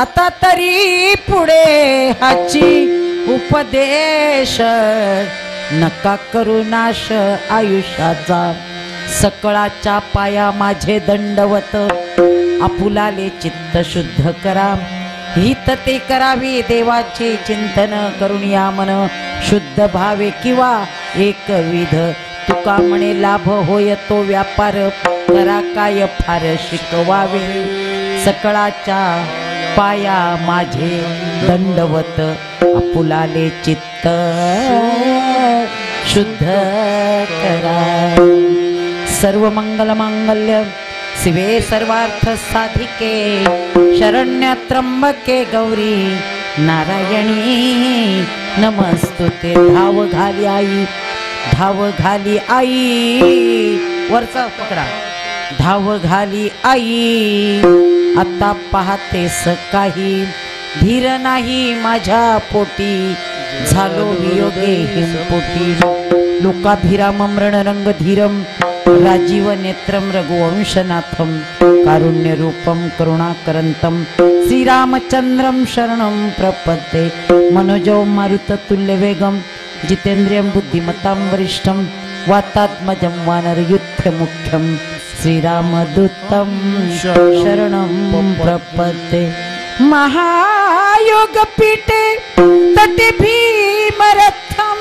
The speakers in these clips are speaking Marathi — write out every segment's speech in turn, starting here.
आता तरी पुढे हाची उपदेश नका करू नाश आयुष्याचा सकळाच्या पाया माझे दंडवत आपुलाले चित्त शुद्ध करा हित ते करावे देवाचे चिंतन करून या मन शुद्ध भावे किंवा एकविध तुका म्हणे लाभ होय तो व्यापार करा काय फार शिकवावे सकळाच्या पाया माझे दंडवत आपुलाले चित्त शुद्ध करा। सर्व मंगल मांगल्य शिवे सर्वार्थ साधिके शरण्य त्र्यंबके गौरी नारायणी नमस्तुते। धाव घाली आई धाव घाली आई वरचा पकडा धाव घाली आई आता पाहतेस काही धीर नाही माझ्या पोटी झालो वियोगे हिमपोटी लोकाभिराम मृणरंग धीरम राजीव नेत्रम रघुवंशनाथम कारुण्य रूपम करुणाकरंतम श्रीरामचंद्रम शरणं प्रपद्ये मनोजो मारुततुल्य वेगम जितेन्द्रियं बुद्धिमतां वरिष्ठं वातात्मजं वानरयुध्य मुख्यं श्रीरामदूतं शरणं प्रपद्ये। महायोग पीठे तटे भीमरथं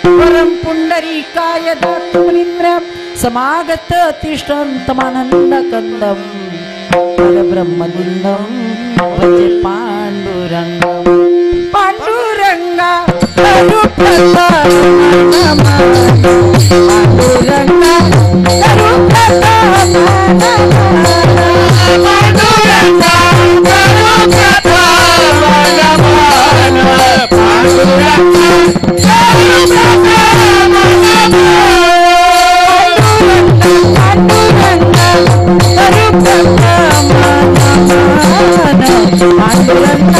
परम पुंडरीकाय दातुमनींद्र समागत तिष्ठन्तमानंद कंदम परब्रह्मलिंगम भजे पांडुरंगम पांडुरंगा करुप्रता पांडुरंगा करुप्रता पांडुरंगा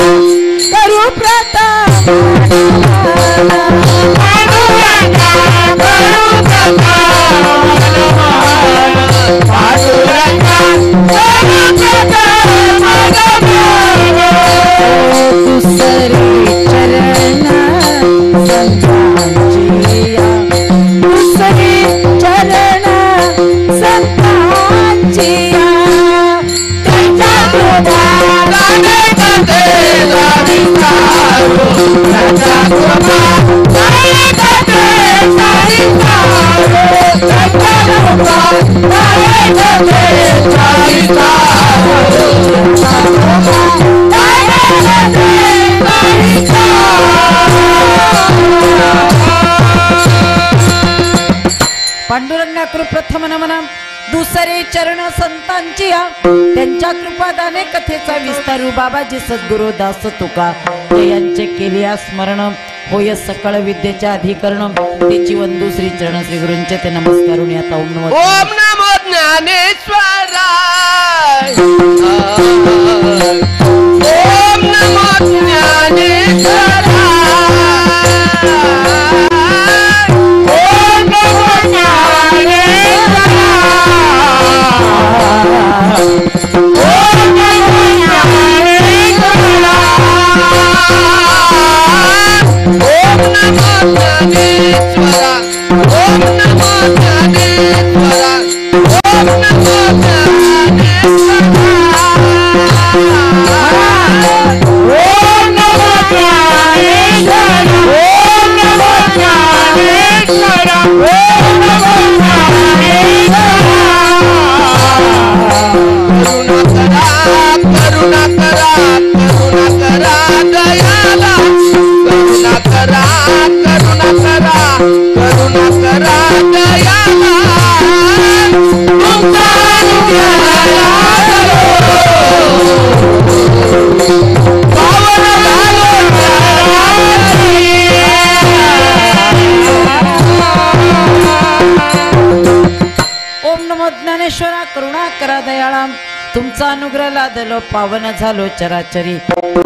करुप्रता पांडुरंगा कृप्रथम नमन दुसरे चरण संतांची त्यांच्या कृपादाने कथेचा विस्तारू बाबाजी सद्गुरु दास तुका यांचे केले स्मरण होय सकळ विद्येचे अधिकरण त्याची वंदू श्री चरण श्री गुरूंचे ते नमस्कारून आता ओम नमो ज्ञानेश्वराय ओम नमो ज्ञानेश्वराय ओम नमो ज्ञानेश्वराय ओम नमो ज्ञानेश्वराय ओम नमो ज्ञानेश्वराय ओम नमो ज्ञानेश्वराय ओम नमो ज्ञानेश्वरा करुणा करा दयाळा तुमचा अनुग्रह लादलो पावन झालो चराचरी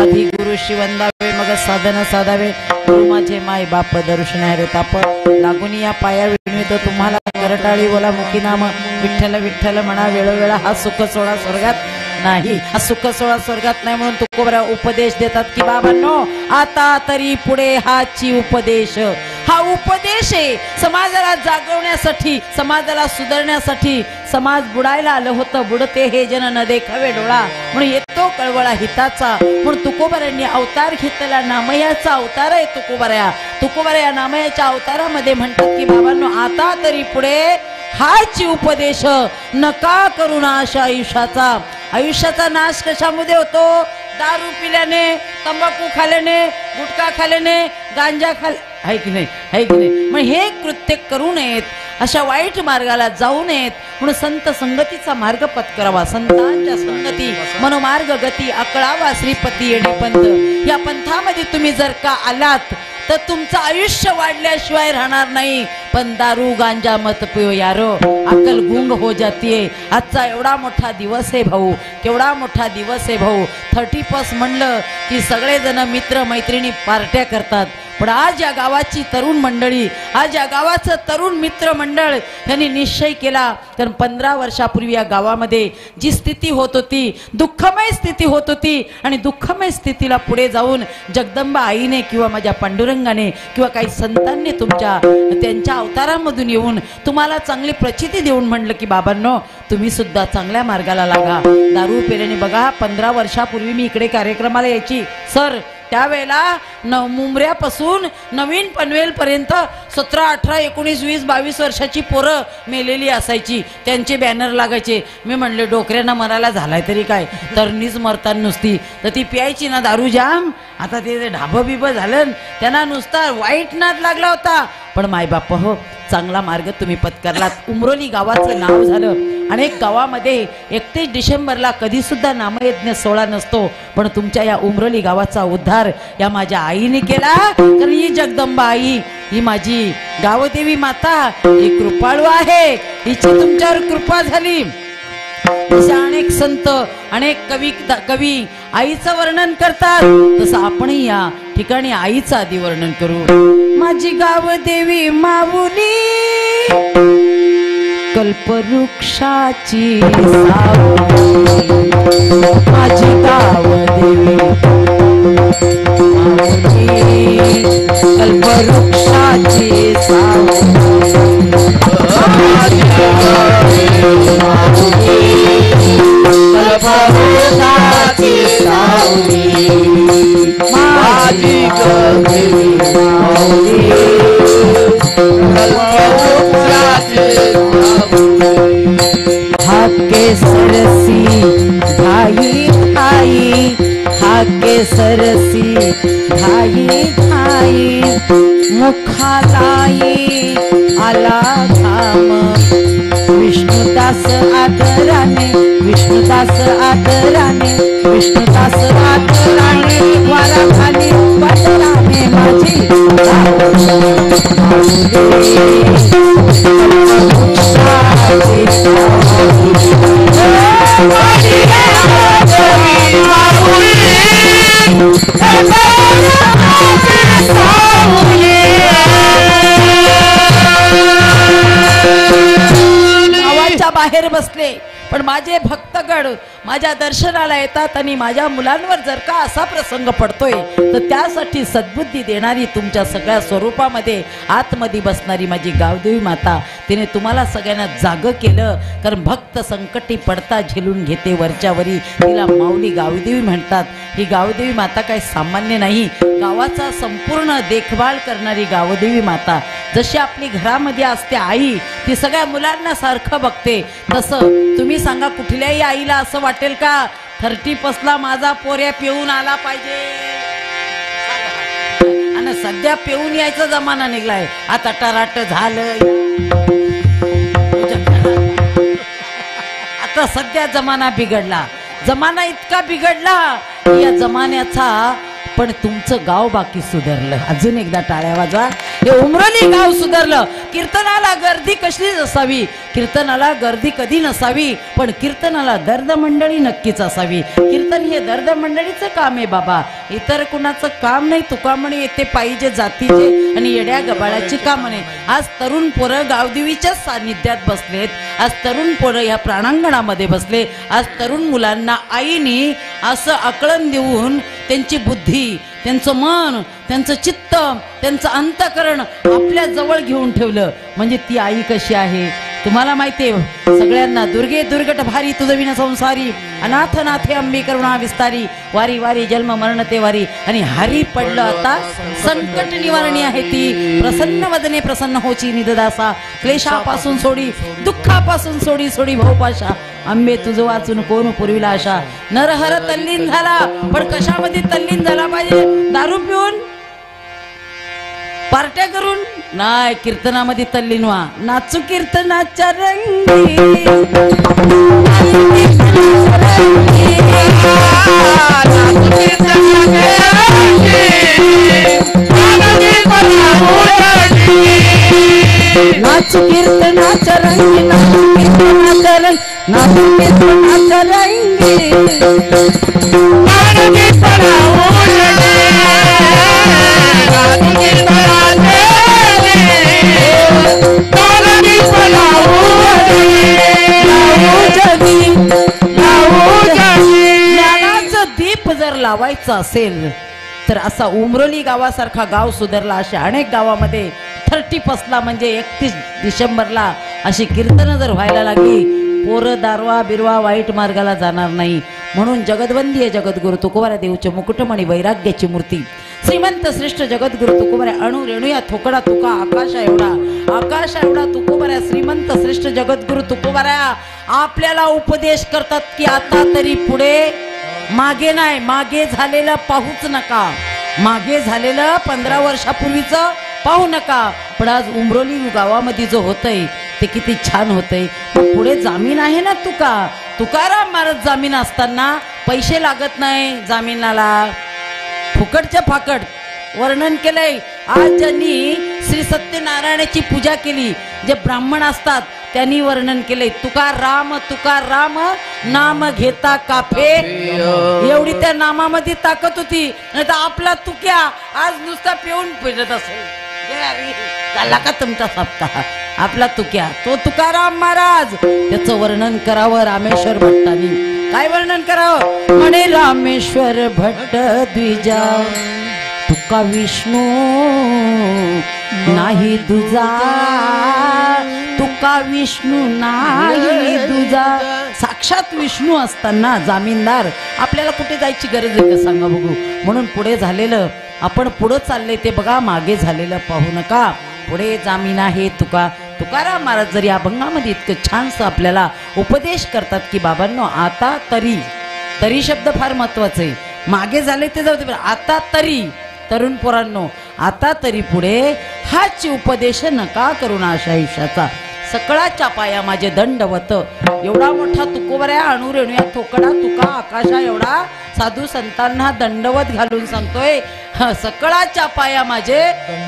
आधी गुरु शिवंदावे मग साधन साधावे गुरु माझे माय बाप दर्शन रे ताप लागून या पाया विणवित तुम्हाला करटाळी बोला मुखी नाम विठ्ठल विठ्ठल म्हणा वेळोवेळा हा सुख सोळा स्वर्गात नाही हा सुख सोळा स्वर्गात नाही म्हणून तुकोबरा उपदेश देतात की बाबांनो आता तरी पुढे हाची उपदेश हा उपदेश आहे समाजाला जागवण्यासाठी समाजाला सुधारण्यासाठी समाज बुडायला आलं होतं बुडते हे जन न देखावे डोळा म्हणून येतो कळवळा हिताचा म्हणून तुकोबऱ्यांनी अवतार घेतलेला नामयाचा अवतार आहे तुकोबरा या नामयाच्या अवतारामध्ये म्हणतात की बाबांनो आता तरी पुढे हाची उपदेश नका करू नाश आयुष्याचा नाश कशामध्ये होतो दारू पिल्याने तंबाखू खाल्याने गुटखा खाल्याने गांजा आहे की नाही मग हे कृत्य करू नयेत अशा वाईट मार्गाला जाऊ नयेत म्हणून संत संगतीचा मार्ग पत्करावा संतांच्या संगती मनोमार्ग गती अकळावा श्रीपती येणे पंथ या पंथामध्ये तुम्ही जर का आलात तर तुमचं आयुष्य वाढल्याशिवाय राहणार नाही पण दारू गांजा मत पियो यारो अक्कल गुंग हो जातीये आजचा एवढा मोठा दिवस आहे भाऊ केवढा मोठा दिवस आहे भाऊ 30+ म्हणलं की सगळेजण मित्र मैत्रिणी पार्ट्या करतात पण आज या गावाची तरुण मंडळी आज या गावाचं तरुण मित्र मंडळ यांनी निश्चय केला कारण 15 वर्षापूर्वी या गावामध्ये जी स्थिती होत होती दुःखमय स्थिती होत होती आणि दुःखमय स्थितीला पुढे जाऊन जगदंबा आईने किंवा माझ्या पांडुरंगाने किंवा काही संतांनी त्यांच्या अवतारामधून येऊन तुम्हाला चांगली प्रचिती देऊन म्हणलं की बाबांनो तुम्ही सुद्धा चांगल्या मार्गाला लागा दारू पेल्याने बघा 15 वर्षापूर्वी मी इकडे कार्यक्रमाला यायची सर त्यावेळेला मुंबऱ्यापासून नवीन पनवेल पर्यंत 17, 18, 19, 20, 22 वर्षाची पोरं मेलेली असायची, त्यांचे बॅनर लागायचे. मी म्हणले डोकऱ्यांना मरायला झालाय तरी काय, तरणीच मरताना नुसती. तर ती प्यायची ना दारू जाम. आता ते ढाबं बिबं झालं, त्यांना नुसता वाईट नाद लागला होता. पण मायबाप हो, चांगला मार्ग तुम्ही पत्करलात. उमरोली गावाचं नाव झालं. अनेक गावामध्ये 31 डिसेंबरला कधी सुद्धा नामयज्ञ सोहळा नसतो, पण तुमच्या या उमरोली गावाचा उद्धार या माझ्या आईने केला. कारण ही जगदंबा आई, ही माझी गावदेवी माता, ही कृपाळू आहे. हिची तुमच्यावर कृपा झाली. असे अनेक संत, अनेक कवी आईचं वर्णन करतात, तसं आपणही या ठिकाणी आईचं आधी वर्णन करू. माझी गावदेवी माऊली, कल्पवृक्षाची सावली, माझी गावदेवी माऊली, कल्पवृक्षाची सावली, माझी गावदेवी माऊली, कल्पवृक्षाची सावली, माझी गावदेवी माऊली, हाके सरसी घाई घाई, हाके सरसी घाई घाई, मुखालाई आला घाम, विष्णुदास आदराने, विष्णुदास आदराने, विष्णुदास आदराने, वारा खाली पदराने, माझी गावाच्या बाहेर बसले, पण माझे भक्तगण माझ्या दर्शनाला येतात आणि माझ्या मुलांवर जर का असा प्रसंग पडतोय तर त्यासाठी सद्बुद्धी देणारी तुमच्या सगळ्या स्वरूपामध्ये आतमध्ये बसणारी माझी गावदेवी माता, तिने तुम्हाला सगळ्यांना जाग केलं. कारण भक्त संकटी पडता झेलून घेते वरच्यावरी, तिला माऊली गावदेवी म्हणतात. ही गावदेवी माता काही सामान्य नाही, गावाचा संपूर्ण देखभाल करणारी गावदेवी माता. जशी आपली घरामध्ये असते आई, ती सगळ्या मुलांना सारखं बघते, तसं तुम्ही सांगा कुठल्याही आईला असं वाटेल का 30+ माझा पोऱ्या पिऊन आला पाहिजे? आणि सध्या पिऊन यायचा जमाना निघलाय. आता टराट झालं, आता सध्या जमाना बिघडला. जमाना इतका बिघडला, या जमान्याचा पण तुमचं गाव बाकी सुधारलं. अजून एकदा टाळ्या वाजवा. हे उमरोली गाव सुधारलं. कीर्तनाला गर्दी कशी असावी, कीर्तनाला गर्दी कधी नसावी, पण कीर्तनाला दर्द मंडळी नक्कीच असावी. कीर्तन हे दर्द मंडळीचं काम आहे बाबा, इतर कुणाचं काम नाही. तुकामणी येते पाहिजे जातीचे आणि येड्या गबाळाची काम नाही. आज तरुण पोरं गावदेवीच्या सानिध्यात बसलेत, आज तरुण पोरं या प्राणांगणामध्ये बसले. आज तरुण मुलांना आईनी असं आकलन देऊन त्यांची बुद्धी, त्यांचं मन, त्यांचं चित्त, त्यांचं अंतःकरण आपल्या जवळ घेऊन ठेवलं. म्हणजे ती आई कशी आहे तुम्हाला माहिती आहे. सगळ्यांना दुर्गे दुर्गट भारी तुझं विना संसारी, अनाथ नाथे अंबे करुणा विस्तारी, वारी वारी जन्म मरण ते वारी. आणि हरी पडलं आता संकट निवारणी आहे ती. प्रसन्न वदने प्रसन्न होची निददासा, क्लेशापासून सोडी, दुःखापासून सोडी सोडी भवपाशा, अंबे तुझं वाचून कोण पुरविला आशा. नरहर तल्लीन झाला, पण कशामध्ये तल्लीन झाला पाहिजे? दारू पिऊन, पार्ट्या करून नाही, कीर्तनामध्ये तल्लीन व्हा. नाचू कीर्तनाच्या रंगी, नाचू कीर्तनाच्या रंगी, नाचू कीर्तनाच्या रंगी, नाचू कीर्तनाच्या रंगी, दीप जर लावायचा असेल तर असा उमरोली गावासारखा गाव सुधारला. अशा अनेक गावामध्ये 30 म्हणजे 31 डिसेंबरला अशी कीर्तनं जर व्हायला लागली, पोरं दारवा बिरवा वाईट मार्गाला जाणार नाही. म्हणून जगदवंदीय जगद्गुरु तुकोबारा देऊचे मुकुटमणी वैराग्याची मूर्ती श्रीमंत श्रेष्ठ जगद्गुरु तुकोबारा अणु रेणुया थोकडा तुका आकाशा एवढा तुकोबारा श्रीमंत श्रेष्ठ जगद्गुरु तुकोबारा आपल्याला उपदेश करतात की आता तरी पुढे मागे नाही, मागे झालेलं पाहूच नका, मागे झालेलं 15 वर्षापूर्वीचं पाहू नका. पण आज उमरोली गावामध्ये जो होतंय ते किती छान होतंय. पुढे जामीन आहे ना. तुकाराम महाराज जामीन असताना पैसे लागत नाही जामिनाला, फुकटच्या फाकट वर्णन केलंय. आज ज्यांनी श्री सत्यनारायणाची पूजा केली, जे ब्राह्मण असतात त्यांनी वर्णन केलंय, तुकाराम नाम घेता काफे. एवढी त्या नामामध्ये ताकद होती. नाही तर आपला तुक्या आज नुसता पिऊन फिरत असेल. झाला का तुमचा सप्ताह? आपला तुक्या तो तुकाराम महाराज. त्याचं वर्णन करावं रामेश्वर भट्टांनी. काय वर्णन करावं? म्हणे रामेश्वर भट्ट द्विजा तुका विष्णू नाही दुजा, तुका विष्णू नाही दुजा. साक्षात विष्णू असताना जामीनदार आपल्याला कुठे जायची गरज आहे का सांगा बघू. म्हणून पुढे झालेलं आपण पुढं चाललंय ते बघा, मागे झालेलं पाहू नका. पुढे जामीन आहे तुकाराम महाराज जरी अभंगामध्ये इतकं छानसं आपल्याला उपदेश करतात की बाबांनो आता तरी शब्द फार महत्वाचा आहे. मागे झाले ते जाऊ दे, आता तरी तरुण पोरांनो आता तरी पुढे हाच उपदेश नका करू ना अशा आयुष्याचा. सकळाच्या पाया माझे दंडवत. एवढा मोठा तुकोबऱ्या अणु रेणुया थोकडा तुका आकाशा एवढा साधू संतांना दंडवत घालून सांगतोय, सकळाच्या पाया माझे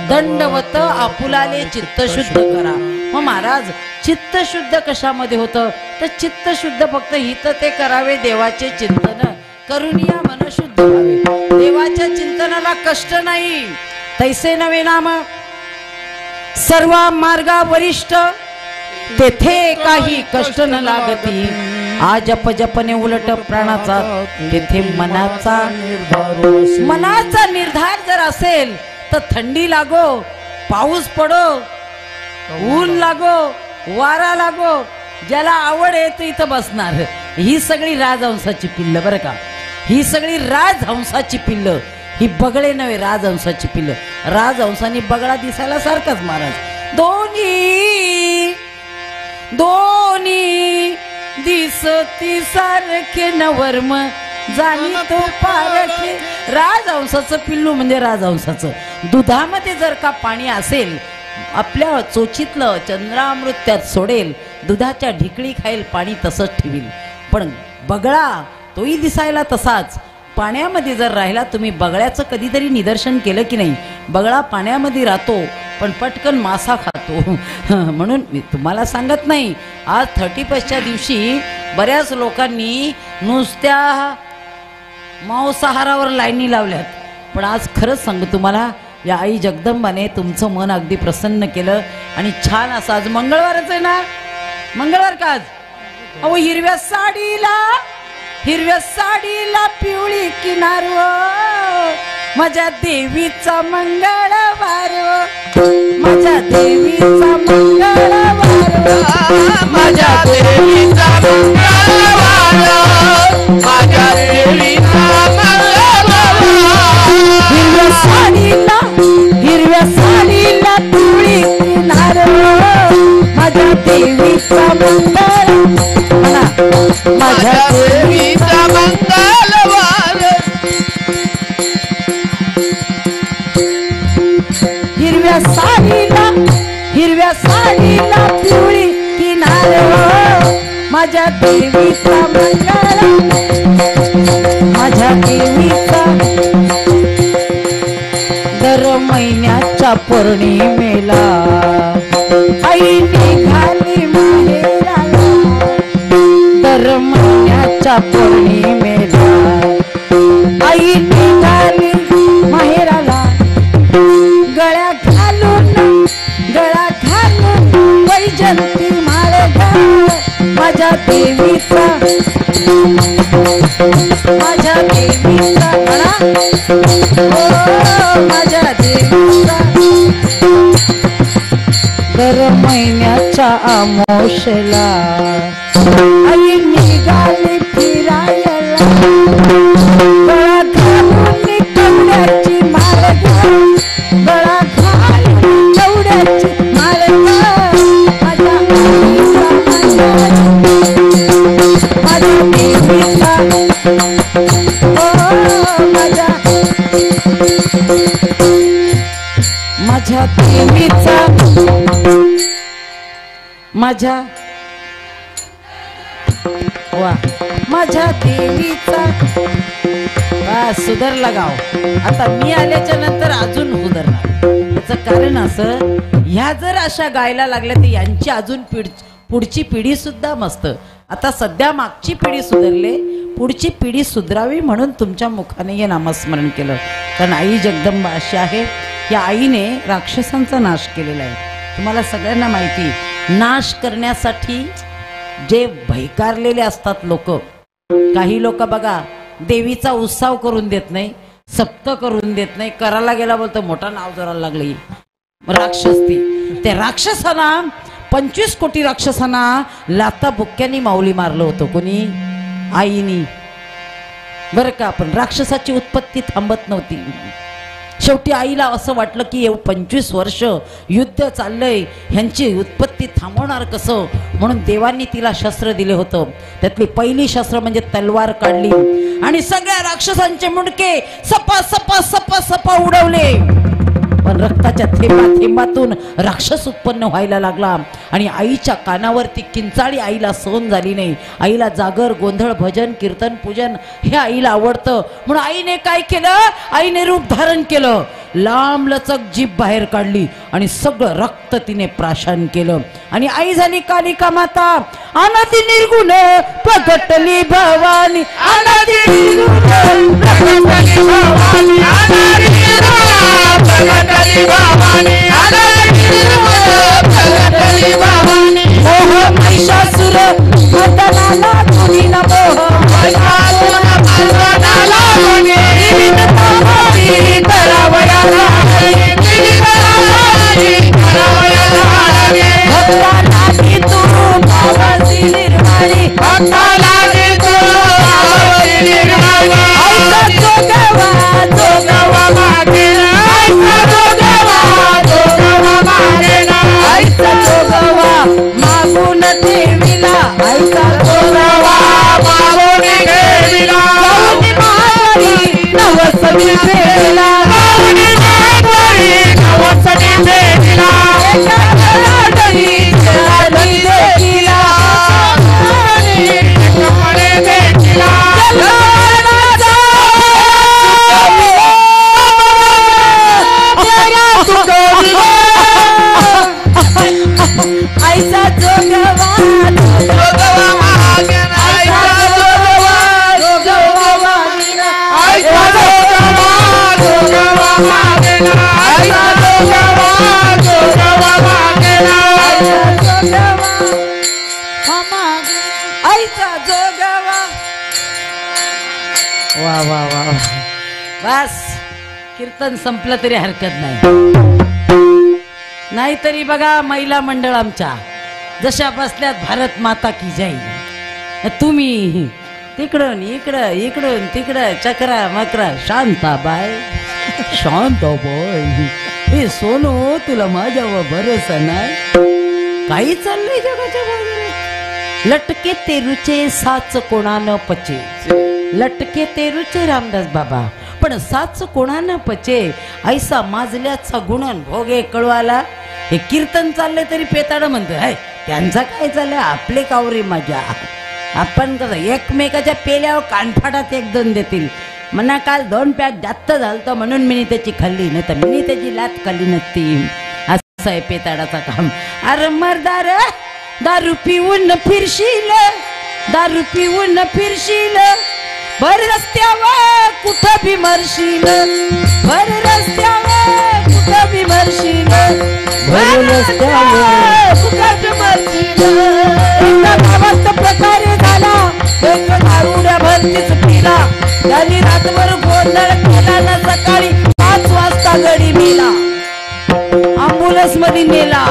दंडवत आपुलाले चित्त शुद्ध करा. मग महाराज चित्त शुद्ध कशामध्ये होतं? तर चित्त शुद्ध फक्त हित ते करावे देवाचे चिंतन करून या मन शुद्ध व्हावे. देवाच्या चिंतनाला कष्ट नाही. तैसे नवे नाम सर्व मार्गा वरिष्ठ तेथे काही कष्ट न लागती. आज जपने उलट प्राणाचा तेथे मनाचा निर्धार जर असेल तर थंडी लागो, पाऊस पडो, ऊन लागो, वारा लागो, ज्याला आवड आहे तो इथं बसणार. ही सगळी राजहंसाची पिल्ल बरं का. ही सगळी राजहंसाची पिल्ल. ही बगळे नव्हे, राजहंसाची पिल्ल. राजहंसानी बगळा दिसायला सारखाच महाराज. दोन्ही दिसती सारखे नवर्म जाणी तो पारखे. राजहंसाचं पिल्लू म्हणजे राजहंसाचं. दुधामध्ये जर का पाणी असेल आपल्या चोचीतलं चंद्रामृत त्यात सोडेल, दुधाच्या ढिकळी खाईल, पाणी तसंच ठेवील. पण बगळा तोही दिसायला तसाच. पाण्यामध्ये जर राहिला, तुम्ही बगळ्याचं कधीतरी निदर्शन केलं की नाही? बगळा पाण्यामध्ये राहतो पण पटकन मासा खातो. म्हणून मी तुम्हाला सांगत नाही, आज 31च्या दिवशी बऱ्याच लोकांनी नुसत्या मांसाहारावर लाईनी लावल्यात. पण आज खरंच सांगू तुम्हाला, या आई जगदंबाने तुमचं मन अगदी प्रसन्न केलं. आणि छान असं आज मंगळवारच आहे ना, मंगळवार का आज? अहो हिरव्या साडीला पिवळी किनार, माझ्या देवीचा मंगळवार, माझ्या देवीचा मंगळवार, माझ्या देवीचा मंगळवार, माझ्या देवीचा मंगळवार. हिरव्या साडीला पिवळी किनार, माझ्या देवीचा मंगळवार, माझ्या देवीचा मंगळवार. हिरव्या साडीला पिवळी किनार, माझ्या देवीचा मंगळवार, माझ्या देवीचा. दर महिन्याच्या पौर्णिमेला आई निघाली माहेराला, दर महिन्याच्या पौर्णिमेला आई निघाली माहेराला. गळा घालून वैजंती माळ घाल, माझ्या देवीचा, माझ्या देवीचा म्हणा, माझ्या देवीचा. दर महिन्याच्या आमोशेला आई निघाली फिरायला गळा घालून कवड्याची माळ गळा घालून कवड्याची माळ माझ्या देवीचा माझ्या देवीचा माझ्या वा माझ्या देवीचा सुधारला गाव. आता मी आल्याच्या नंतर अजून सुधारणार. याचं कारण असं, ह्या जर अशा गायला लागल्या तर यांची अजून पुढची पिढी सुद्धा मस्त. आता सध्या मागची पिढी सुधारले, पुढची पिढी सुधरावी म्हणून तुमच्या मुखाने हे नामस्मरण केलं. कारण आई जगदंबा अशी आहे, या आईने राक्षसांचा नाश केलेला आहे. तुम्हाला सगळ्यांना माहिती, नाश करण्यासाठी जे भयकारलेले असतात लोक, काही लोक बघा देवीचा उत्सव करून देत नाही, सप्त करून देत नाही, करायला गेला बोलतो मोठा नाव जोरायला लागले राक्षस. त्या राक्षसांना 25 कोटी राक्षसांना लाता बुक्क्यांनी माऊली मारलं होतं. कोणी? आईनी. बरं का? पण राक्षसाची उत्पत्ती थांबत नव्हती. शेवटी आईला असं वाटलं की 25 वर्ष युद्ध चाललंय, ह्यांची उत्पत्ती थांबवणार कसं, म्हणून देवांनी तिला शस्त्र दिले होतं. त्यातली पहिली शस्त्र म्हणजे तलवार काढली आणि सगळ्या राक्षसांचे मुंडके सपा सपा सपा सपा उडवले. पण रक्ताच्या थेंबातून राक्षस उत्पन्न व्हायला लागला आणि आईच्या कानावरती किंचाळी आईला सहन झाली नाही. आईला जागर, गोंधळ, भजन, कीर्तन, पूजन हे आईला आवडतं. म्हणून आईने काय केलं? आईने रूप धारण केलं, लांब लचक जीभ बाहेर काढली आणि सगळं रक्त तिने प्राशन केलं. आणि आई झाली कालिका माता. अनादि निर्गुण प्रगटली भवानी, अनादि निर्गुण प्रगटली भवानी, अनादि निर्गुण प्रगटली भवानी, अनादि निर्गुण प्रगटली भवानी. मोह महिषासुर मर्दनाला तुनी नमोह, महिषासुर मर्दनाला तुनी विविध तामारी करावयाला हरी, विविध तामारी करावयाला हरी. भक्तालागी तू भावाची निर्माणी, भक्तालागी तू भावाची निर्माणी. ऐका जोगवा जोगवा मागेना, ऐका जोगवा जोगवा मागेना, ऐका जोगवा मागून देवीला, ऐका जोगवा मागून देवीला. जाऊनी मारी नवसनी फेरीला, जाऊनी मारी नवसनी फेरीला. एका घराडली घराडली देखीला, कपडे देखीला. ऐसा जोगवा जोगवा मागेना, ऐसा जोगवा जोगवा मागेना, ऐसा जोगवा जोगवा मागेना, ऐसा जोगवा जोगवा मागेना, ऐसा जोगवा मागेना, ऐसा जोगवा. वा वा वा. बस कीर्तन संपलं तरी हरकत नाही. नाहीतरी बघा महिला मंडळ आमच्या जशा बसल्यात भारत माता की जय. तुम्ही तिकडून इकडं इकडून तिकडं चक्रा मकरा. शांताबाई शांताबाई, हे सोनू तुला माझ्यावर भरोसा नाही. काही चाललंय जगाच्या बाजूला. लटके तेरूचे साच कोणानं पचे, लटके तेरूचे रामदास बाबा, पण साच कोणानं पचे. ऐसा माजल्याचा गुणन भोगे कळवाला. हे कीर्तन चालले तरी पेताड म्हणतो, हाय त्यांचा काय चाललंय, आपले कावरे मजा. आपण कसं एकमेकाच्या पेल्यावर कानफाटात 1-2 देतील म्हणा. काल 2 पॅक जास्त झालतं म्हणून मी त्याची खाल्ली, नाही तर मी त्याची लात खाल्ली नसती. असं आहे पेताडाचा काम. अरे मर्दार, दारू पिऊन फिरशील, दारू पिऊन फिरशील, भर रस्त्यावर कुठं बी मरशील, भर रस्त्यावर कुठं बी मरशील, भर रस्त्यावर कुठं बी मरशील. एका गावात प्रकारे झाला, एक दारुड्या भरतीच पिला, त्यांनी रातभर गोंधळ केला ना, सकाळी 5 वाजता गडी मेला. अँब्युलन्स मध्ये नेला.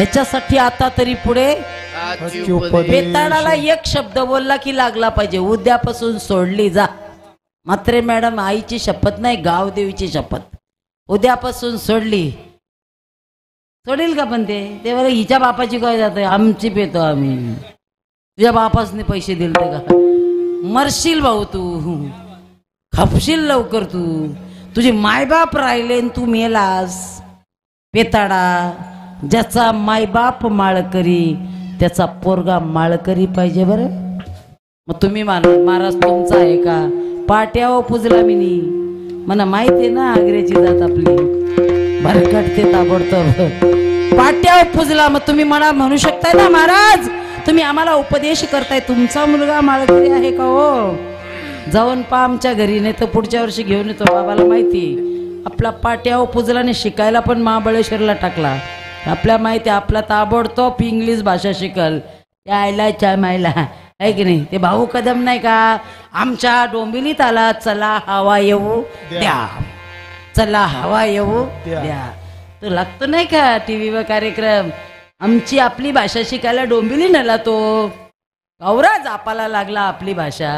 ह्याच्यासाठी आता तरी पुढे आजची उपदेश. बेताडाला एक शब्द बोलला की लागला पाहिजे. उद्यापासून सोडली जा. मात्र मॅडम आईची शपथ नाही, गावदेवीची शपथ. उद्यापासून सोडली. सोडेल का पण ते बरं हिच्या बापाची काय जाते, आमची पेतो आम्ही. तुझ्या बापासने पैसे दिले का? मरशील भाऊ तू, खपशील लवकर तू. तुझे मायबाप राहिले तू मेलास. पेताडा, ज्याचा मायबाप माळकरी त्याचा पोरगा माळकरी पाहिजे बरं. मग तुम्ही महाराज तुमचा आहे का? पाट्यावर पुजला मिनी. मला माहिती आहे ना आग्र्याची जात आपली भरकटते ताबडतोब. पाट्यावर पुजला. मग तुम्ही मला म्हणू शकताय ना महाराज तुम्ही आम्हाला उपदेश करताय, तुमचा मुलगा माळकरी आहे का? हो जाऊन पा आमच्या घरी, नाही तर पुढच्या वर्षी घेऊन येतो. बाबाला माहिती आपला पाट्यावर पुजला आणि शिकायला पण महाबळेश्वरला टाकला. आपल्या माहिती आपला ताबडतोब इंग्लिश भाषा शिकल. यायला च्या मायला आहे की नाही. ते भाऊ कदम नाही का आमच्या डोंबिवलीत आला, चला हवा येऊ द्या, चला हवा येऊ द्या. तो लागतो नाही का टीव्हीवर कार्यक्रम. आमची आपली भाषा शिकायला डोंबिवली नेला तो. गौरा जापाला लागला आपली भाषा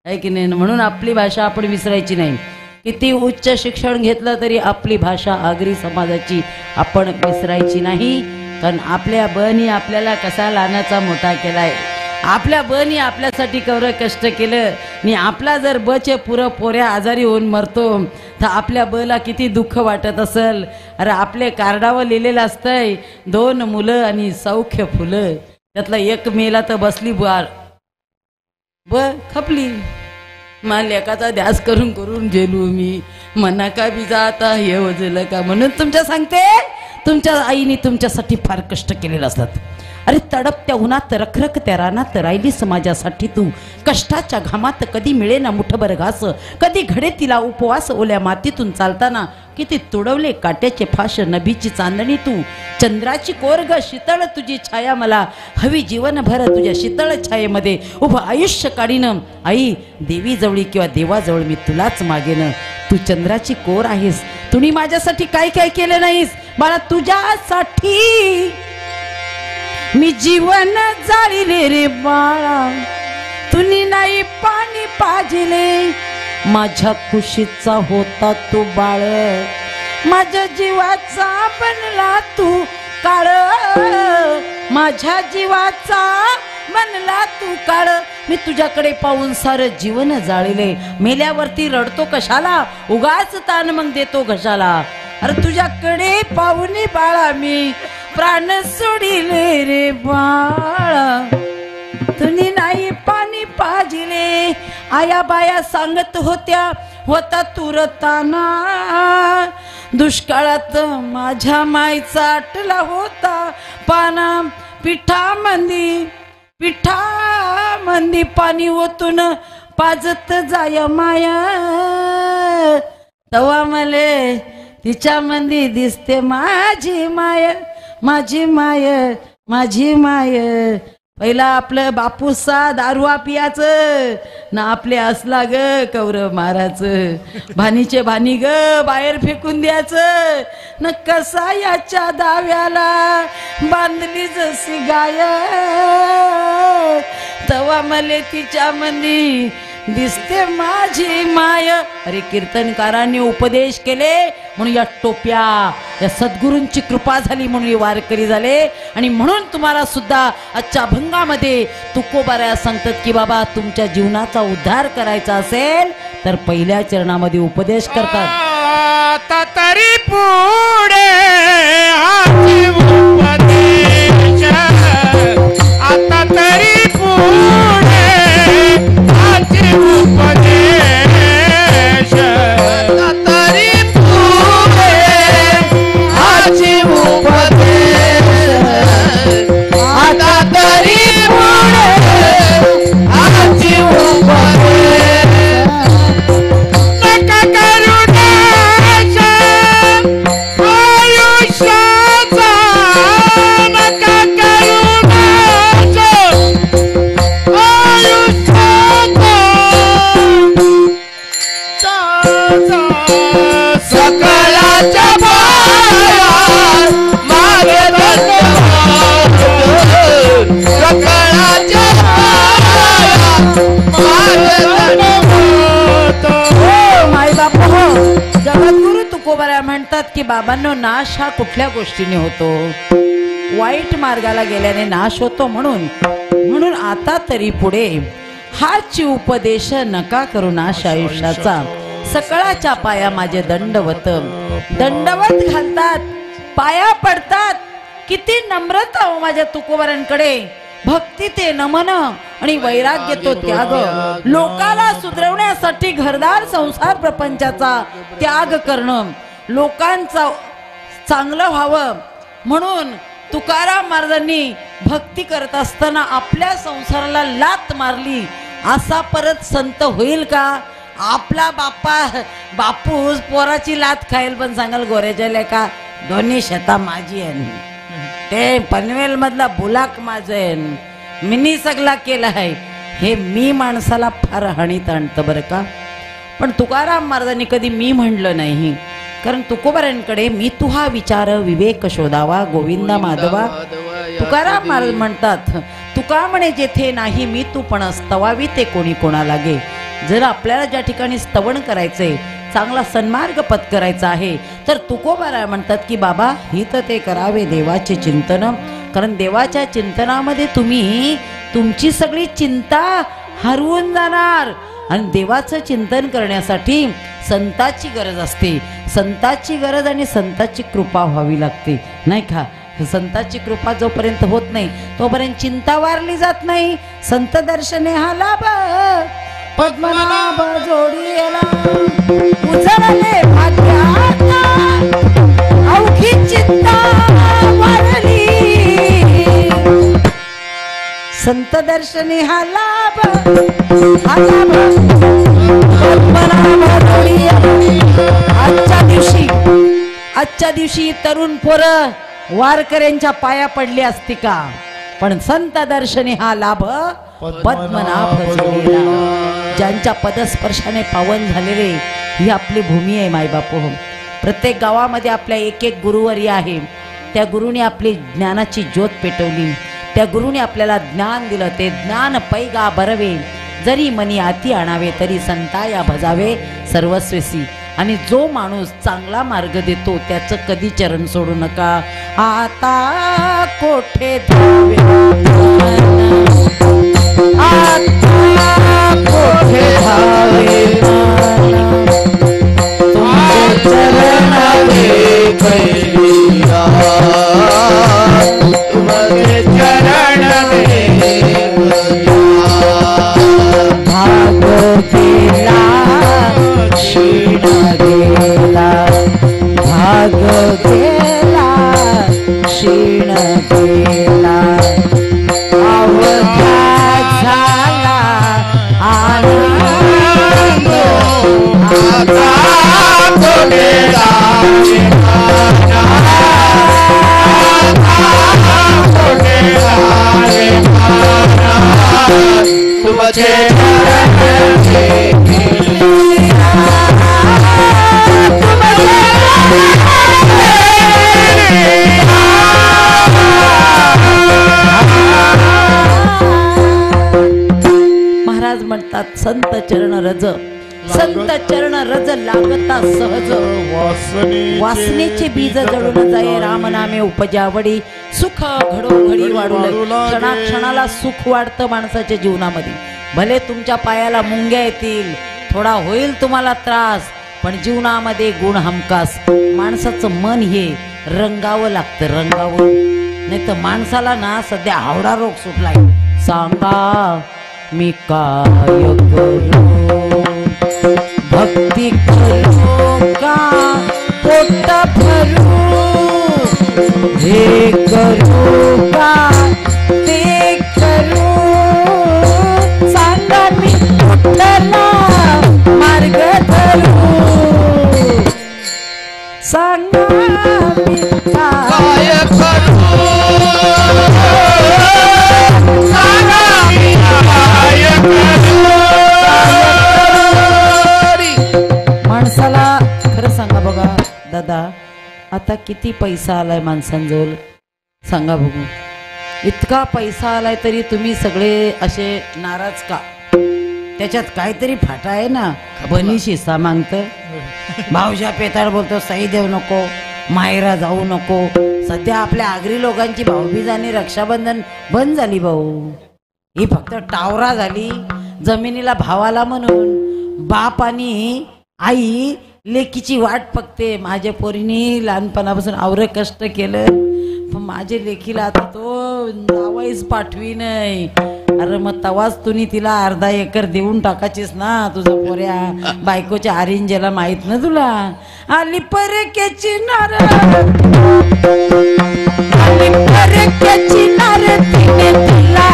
आहे की नाही. म्हणून आपली भाषा आपण विसरायची नाही. किती उच्च शिक्षण घेतलं तरी आपली भाषा आगरी समाजाची आपण विसरायची नाही. कारण आपल्या बनी आपल्याला कसा लहानाचा मोठा केलाय. आपल्या बनी आपल्यासाठी कवरं कष्ट केलं आणि आपला जर बचे पुरं पोऱ्या आजारी होऊन मरतो तर आपल्या बला किती दुःख वाटत असेल. अरे आपले कार्डावर लिहिलेलं असतंय 2 मुलं आणि सौख्य फुलं. त्यातला एक मेला तर बसली बुआर खपली. मा लेकाचा ध्यास करून करून गेलो मी. मना का बिजा आता हे वजलं का. म्हणून तुमच्या सांगते तुमच्या आईने तुमच्यासाठी फार कष्ट केलेले असतात. अरे तडपत्या उन्हात रखरखत्या रानात राहिलीस माझ्यासाठी तू. कष्टाच्या घामात कधी मिळे ना मुठभर घास, कधी घडे तिला उपवास ओल्या मातीतून चालताना. किती तुडवले काट्याचे फाश नभीची चांदणी तू. चंद्राची कोरग शीतळ तुझी छाया मला हवी जीवनभर तुझ्या शीतळ छायेमध्ये उभं आयुष्य काढीन. आई देवी जवळी किंवा देवाजवळ मी तुलाच मागेन. तू चंद्राची कोर आहेस. तुम्ही माझ्यासाठी काय काय केलं नाहीस मला. तुझ्यासाठी मी जीवन जाळीले रे बाळा. तुनी नाही पाणी पाजिले. माझ्या खुशीचा होता तू बाळ. माझ्या जीवाचा बनला तू काळ. माझ्या जीवाचा बनला तू काळ. मी तुझ्याकडे पाहून सारं जीवन जाळले. मेल्यावरती रडतो कशाला, उगाच ताण मग देतो घशाला. अरे तुझ्याकडे पाहून बाळा मी प्राण सोडिले रे बाळा. तुनी नाही पाणी पाजिले. आया बाया सांगत होत्या होता तुरताना. दुष्काळात माझ्या माईचा आटला होता पाना. पिठामंदी पाणी ओतून पाजत जाय माया. तवा मले तिच्या मंदी दिसते माझी माय, माझी माय, माझी माय. पहिला आपलं बापूसा दारुआ पियाचं ना आपले असला ग कौर माराचं. भानीचे भानी ग बाहेर फेकून द्यायचं न. कसा याच्या दाव्याला बांधली जशी गाय. तवा मले तिच्या मंदी दिसते माझी माय. अरे कीर्तनकारांनी उपदेश केले म्हणून या टोप्या या सद्गुरूंची कृपा झाली म्हणून हे वारकरी झाले. आणि म्हणून तुम्हाला सुद्धा आजच्या अभंगामध्ये तुकोबाऱ्या सांगतात की बाबा तुमच्या जीवनाचा उद्धार करायचा असेल तर पहिल्या चरणामध्ये उपदेश करतात. आता तरी पुढे हाची उपदेश. आता तरी पुढे हाची उपदेश. आता तरी पुढे हाची उपदेश. आता तरी पुढे हाची उपदेश. नका करू नाश आयुष्याचा. नका करू नाश आयुष्याचा. सकळाच्या पायात मागे धन्यवाद. जगद्गुरु तुकोबाराय म्हणतात की बाबांनो, नाश हा कुठल्या गोष्टीने होतो? वाईट मार्गाला गेल्याने नाश होतो. म्हणून आता तरी पुढे हाची उपदेश नका करू नाश आयुष्याचा. सकळाच्या पाया माझे दंडवत घालतात, पाया पडतात. किती नम्रता हो माझ्या तुकोबारांकडे. भक्ती ते नमन आणि वैराग्य तो त्याग. लोकाला सुधरवण्यासाठी घरदार संसार प्रपंचाचा त्याग करणं, लोकांचा चांगलं व्हावं म्हणून तुकाराम महाराजांनी भक्ती करत असताना आपल्या संसाराला लात मारली. असा परत संत होईल का? आपला बापूस पोराची लात खाईल पण सांगाल गोऱ्याच्या लेका दोन्ही शेता माझी आहे, ते पनवेल मधला बुलाक माझं आहे, मिनी सगळा केला आहे. हे मी माणसाला फार हानीत आणतं बरं का. पण तुकाराम महाराजांनी कधी मी म्हणलं नाही. कारण तुकोबारांकडे मी तू हा विचार विवेक शोधावा गोविंदा माधवा. तुकाराम महाराज म्हणतात, तुका म्हणे जेथे नाही मी तू पण स्तवावी ते कोणी कोणाला गे. जर आपल्याला ज्या ठिकाणी स्तवन करायचंय, चांगला सन्मार्ग पत्करायचा आहे, तर तुकोबाराय म्हणतात की बाबा हित ते करावे देवाचे चिंतन. कारण देवाच्या चिंतनामध्ये तुम्ही तुमची सगळी चिंता हरवून जाणार. आणि देवाचं चिंतन करण्यासाठी संताची गरज असते. संताची गरज आणि संताची कृपा व्हावी लागते, नाही का. संताची कृपा जोपर्यंत होत नाही तोपर्यंत चिंता वारली जात नाही. संत दर्शने हा लाभ पद्मनाभ जोडीला उजळले भाग्याचा अवघी चिंता वारली. संत दर्शने हा लाभ पद्मनाभ जोडीला. आजच्या दिवशी तरुण पोरं वारकऱ्यांच्या पाया पडली असती का? पण संत दर्शनी हा लाभ पद्मनाभ जोडीला. ज्यांच्या पदस्पर्शाने पावन झालेले ही आपली भूमी आहे मायबापू. प्रत्येक गावामध्ये आपल्या एक एक गुरुवर्य आहे. त्या गुरुने आपली ज्ञानाची ज्योत पेटवली. त्या गुरुने आपल्याला ज्ञान दिलं. ते ज्ञान पैगा बरवे जरी मनी आती आणावे तरी संताया भजावे सर्वस्वेसी. आणि जो माणूस चांगला मार्ग देतो त्याचं कधी चरण सोडू नका. आता कोठे धावे आता कोठे धावे तुमचे चरणावे पैया तुमचे चरणावे भाग गेला क्षीण गेला भाग गेला क्षीण गेला अवघा झाला आनंद आता कोठे धावे कोठे धावे तुमचे महाराज म्हणतात संत चरण रज, संत चरण रज लागता सहज. वासनेचे बीज जळून जाये राम नामे उपजावडी. सुख घडोघडी वाढू क्षणाक्षणाला सुख वाढतं माणसाच्या जीवनामध्ये. भले तुमच्या पायाला मुंग्या येतील, थोडा होईल तुम्हाला त्रास, पण जीवनामध्ये गुण हमखास. माणसाचं मन हे रंगावं लागतं, रंगावं. नाही तर माणसाला ना सध्या हावडा रोग सुटलाय. सांगा मी काय करू, भक्ती करू का पोट भरू, हे करू का ते करू. सांगा मी कुठला मार्ग धरू, सांगा मी काय करू, सांगा मी काय करू. माणसाला खरं सांगा बघा दादा, आता किती पैसा आलाय माणसांजवळ सांगा बघू. इतका पैसा आलाय तरी तुम्ही सगळे असे नाराज का? त्याच्यात काहीतरी फाटा आहे ना. बनीशी सामांगत भाऊजा पेताळ बोलतो सई देऊ नको, मायरा जाऊ नको. सध्या आपल्या आगरी लोकांची भाऊबीज आणि रक्षाबंधन बंद झाली भाऊ. ही फक्त टावरा झाली जमिनीला भावाला म्हणून. बाप आणि आई लेकीची वाट बघते. माझ्या पोरीने लहानपणापासून आवरं कष्ट केलं, पण माझ्या लेकीला आता तो जावाईच पाठवी नाही. अरे मग तवाच तुम्ही तिला अर्धा एकर देऊन टाकायचीस ना. तुझा पोऱ्या बायकोच्या आरिंजेला माहित ना तुला. आली परक्याची नार, आली परक्याची नार, तिने तिला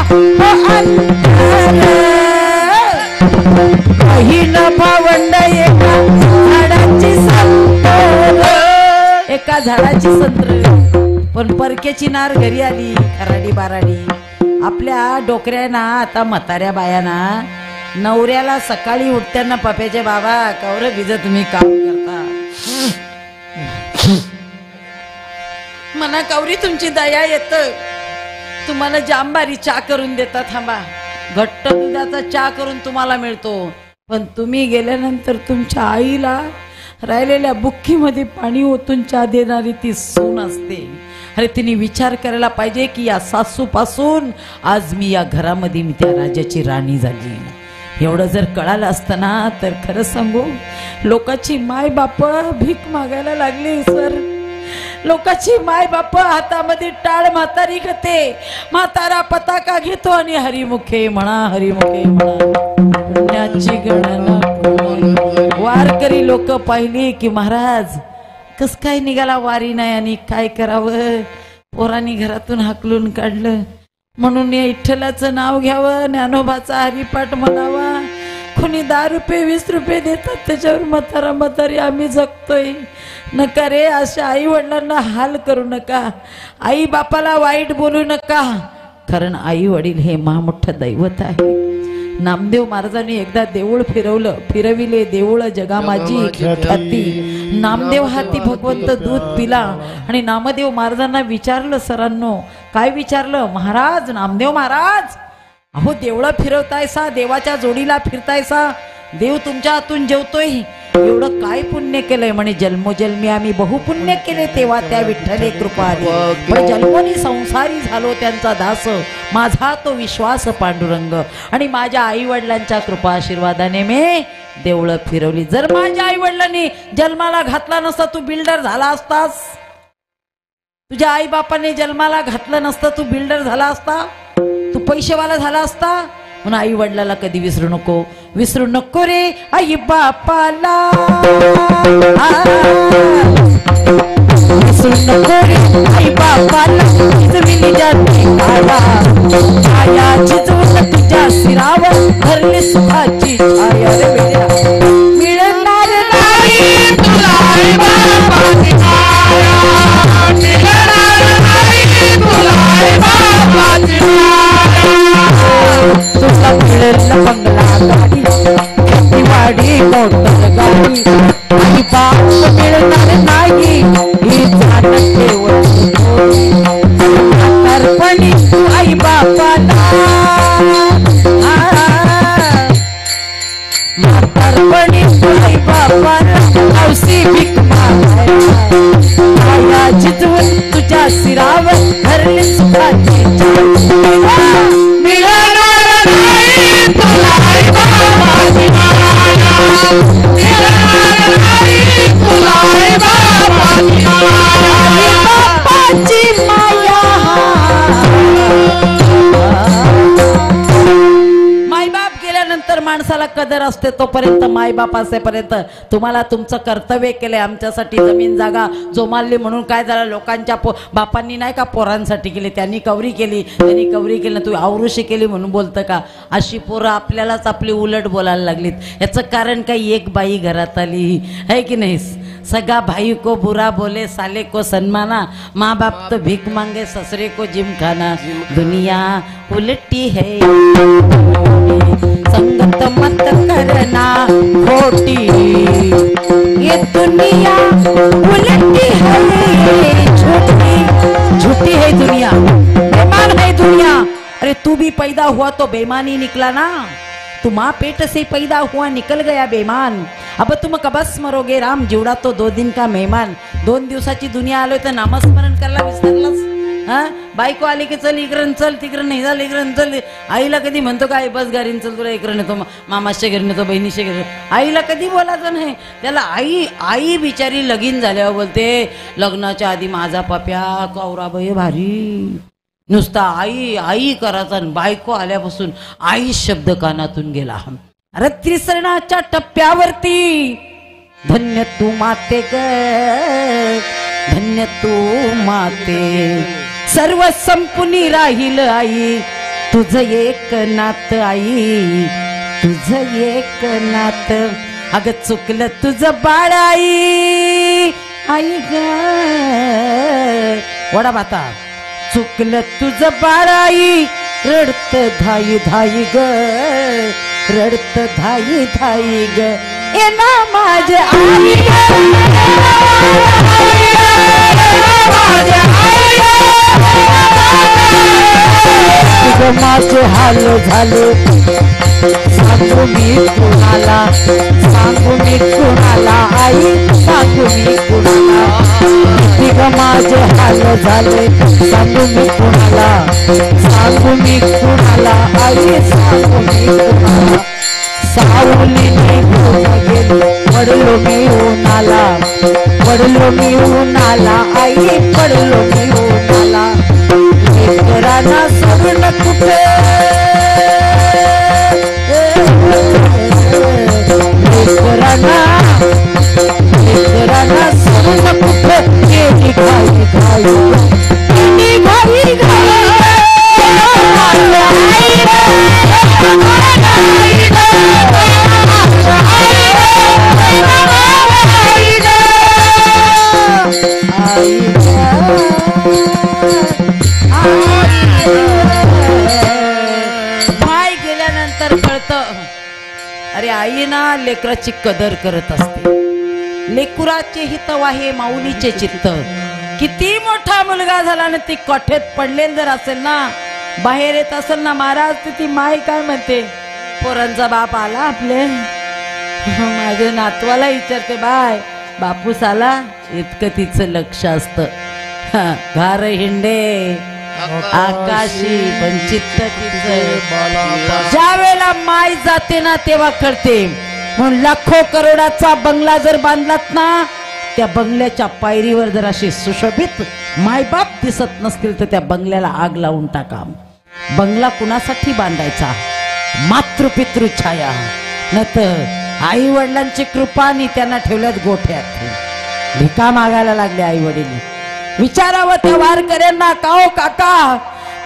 बहीण भावंड एका झाडाची संत्र. पण परक्याची नार घरी आली खराडी बाराडी. आपल्या डोकऱ्याना आता म्हाताऱ्या बायाना नवऱ्याला सकाळी उठताना पप्याचे बाबा कवर भिज तुम्ही काम करता मना कवरी तुमची दया येत. तुम्हाला जांबारी चहा करून देता. थांबा घट्ट दुधाचा चहा करून तुम्हाला मिळतो. पण तुम्ही गेल्यानंतर तुमच्या आईला राहिलेल्या बुक्कीमध्ये पाणी ओतून चहा देणारी ती सून असते. अरे तिने विचार करायला पाहिजे की या सासू पासून आज मी या घरामध्ये मी त्या राजाची राणी झाली. एवढं जर कळालं असतं ना तर खरं सांगू लोकांची माय बाप भीक मागायला लागली सर. लोकांची माय बाप हातामध्ये टाळ म्हातारी घेते. म्हातारा पताका घेतो आणि हरिमुखे म्हणा हरिमुखे म्हणा पुण्याची गणना. वारकरी लोक पाहिली की महाराज कस काय निघाला वारी नाही आणि काय करावं. पोरांनी घरातून हाकलून काढलं म्हणून या विठ्ठलाचं नाव घ्यावं, ज्ञानोबाचा हरिपाठ म्हणावा. कोणी 10 रुपये 20 रुपये देतात त्याच्यावर म्हातारा म्हातारी आम्ही जगतोय. नका रे अशा आई वडिलांना हाल करू नका. आई बापाला वाईट बोलू नका. कारण आई वडील हे महामोठं दैवत आहे. नामदेव महाराजांनी एकदा देऊळ फिरविले देऊळ जगा माझी ख्याती. नामदेव हाती भगवंत दूध पिला आणि नामदेव महाराजांना विचारलं सरांनो काय विचारलं. महाराज नामदेव महाराज अहो देवळं फिरवतायसा, देवाच्या जोडीला फिरतायसा, देव तुमच्या हातून जेवतोय, एवढं काय पुण्य केलंय. म्हणे जन्मोजन्मी आम्ही बहुपुण्य केले तेव्हा त्या विठ्ठले कृपा आली. पण जन्मोनी संसारी झालो त्यांचा दास, माझा तो विश्वास पांडुरंग. आणि माझ्या आई वडिलांच्या कृपा आशीर्वादाने मी देवळं फिरवली. जर माझ्या आई वडिलांनी जन्माला घातला नसता तू बिल्डर झाला असतास. तुझ्या आई बापाने जन्माला घातलं नसतं तू बिल्डर झाला असता, तू पैसेवाला झाला असता. म्हणून आई वडिलाला कधी विसरू नको. विसरू नको रे आई बापाला, विसरू नको रे आई बापाला. जिजविली जाते छाया जिजवून तुझ्या सिरावर धरली सुखाची छाया. रे बेटा मिळणार नाही तुला आई बापाची छाया, मिळणार नाही तुला आई बापाची छाया. तुला मिळेल बंगला गाडी वाडी मोटर गाडी आई बाप मिळणार नाही ही जाण म्हातारपणी तू आई बापाला, म्हातारपणी तू आई बापाला हौसी भीक मागायला जिजवून तुझ्या सिरावर धरली सुखाची छाया. मिळणार नाही तुला आई बापाची छाया, मिळणार नाही तुला आई बापाची छाया. बापाची माया. मायबाप गेल्यानंतर माणसाला कदर असते तोपर्यंत मायबाप असेपर्यंत तुम्हाला तुमचं कर्तव्य केलंय. आमच्यासाठी जमीन जागा जोमालली म्हणून काय झालं लोकांच्या बापांनी नाही का पोरांसाठी केली, त्यांनी कवरी केली, त्यांनी कवरी केली तू आवृषी केली म्हणून बोलतं का. अशी पोरं आपल्यालाच आपली उलट बोलायला लागलीत. याचं कारण काही एक बाई घरात आली आहे की नाही. सगा भाई को बुरा बोले साले को सन्माना, माँ बाप तो भीख मांगे ससुरे को जिमखाना. दुनिया उलटी है संगत मत करना खोटी, ये दुनिया उलटी है झूठी, झूठी है दुनिया, बेईमान है दुनिया. अरे तू भी पैदा हुआ तो बेईमानी निकला ना. तू माँ पेट से पैदा हुआ निकल गया बेमान, अब तुम कबस मरोगे राम, जेवढा तो 2 दिन का मेहमान. 2 दिवसाची दुनिया आलोय तर नामस्मरण करायला विसरलास. हा, बायको आली की चल इकडं चल तिकडं नाही झालं इकडं चल. आईला कधी म्हणतो काय बस गाडीन चल तुला इकडं नेतो, मामाच्या घरी नेतो, बहिणीच्या घरी. आईला कधी बोलायचं नाही. त्याला आई बिचारी लगीन झाल्यावर बोलते लग्नाच्या आधी माझा पप्या कौराबाई भारी, नुसता आई आई करायचा, आणि बायको आल्यापासून आई शब्द कानातून गेला. अरे त्रिसरणाच्या टप्प्यावरती धन्य तू माते ग, धन्य तू माते, सर्व संपुनी राहील आई, तुझ एक नात आई, तुझ एक नात. अग चुकलं तुझ बाळ आई, आई ग वडा बाता, चुकलं तुझ बाळ आई, रडत धाई धाई ग, रडत धाई धाई ग, ए ना माझे आई माझे हाल झाले, सांगू मी कुणाला, सांगू मी कुणाला आई, सांगू मी कुणाला. माझे हाल झाले, सांगू मी कुणाला, सांगू मी कुणाला आई, सांगू मी कुणाला. सावलीने घेऊन गेलो, पडलो मी उन्हाला, पडलो मी उन्हाला आई, पडलो मी उन्हाला. लेकरांना सोडून कुठे, लेकरांना सोडून कुठे, गेली घाई घाई, गेली घाई घाई. माय गेल्यानंतर कळतं अरे आई ना लेकराची कदर करत असते. लेकुराचे हित वाहे माऊलीचे चित्त. किती मोठा मुलगा झाला ना ती कठेत पडलेल जर असेल ना, बाहेर येत असेल ना महाराज, ती माय काय म्हणते, पोरांचा बाप आला आपले, माझ्या नातवाला विचारते बाय बापूस आला, इतकं तिचं लक्ष असतं. घार हिंडे आकाशी पण चित्त तिचं. ज्या वेळेला माय जाते ना तेव्हा कळते. म्हणून लाखो करोडाचा बंगला जर बांधलात ना, त्या बंगल्याच्या पायरीवर जर असे सुशोभित मायबाप दिसत नसतील तर त्या बंगल्याला आग लावून टाका. बंगला कुणासाठी बांधायचा? मातृपितृ छाया, न तर आई वडिलांची कृपानी त्यांना ठेवल्यात गोठ्यात. भिका मागायला लागले आई वडील. विचारावं त्या वारकऱ्यांना, का हो काका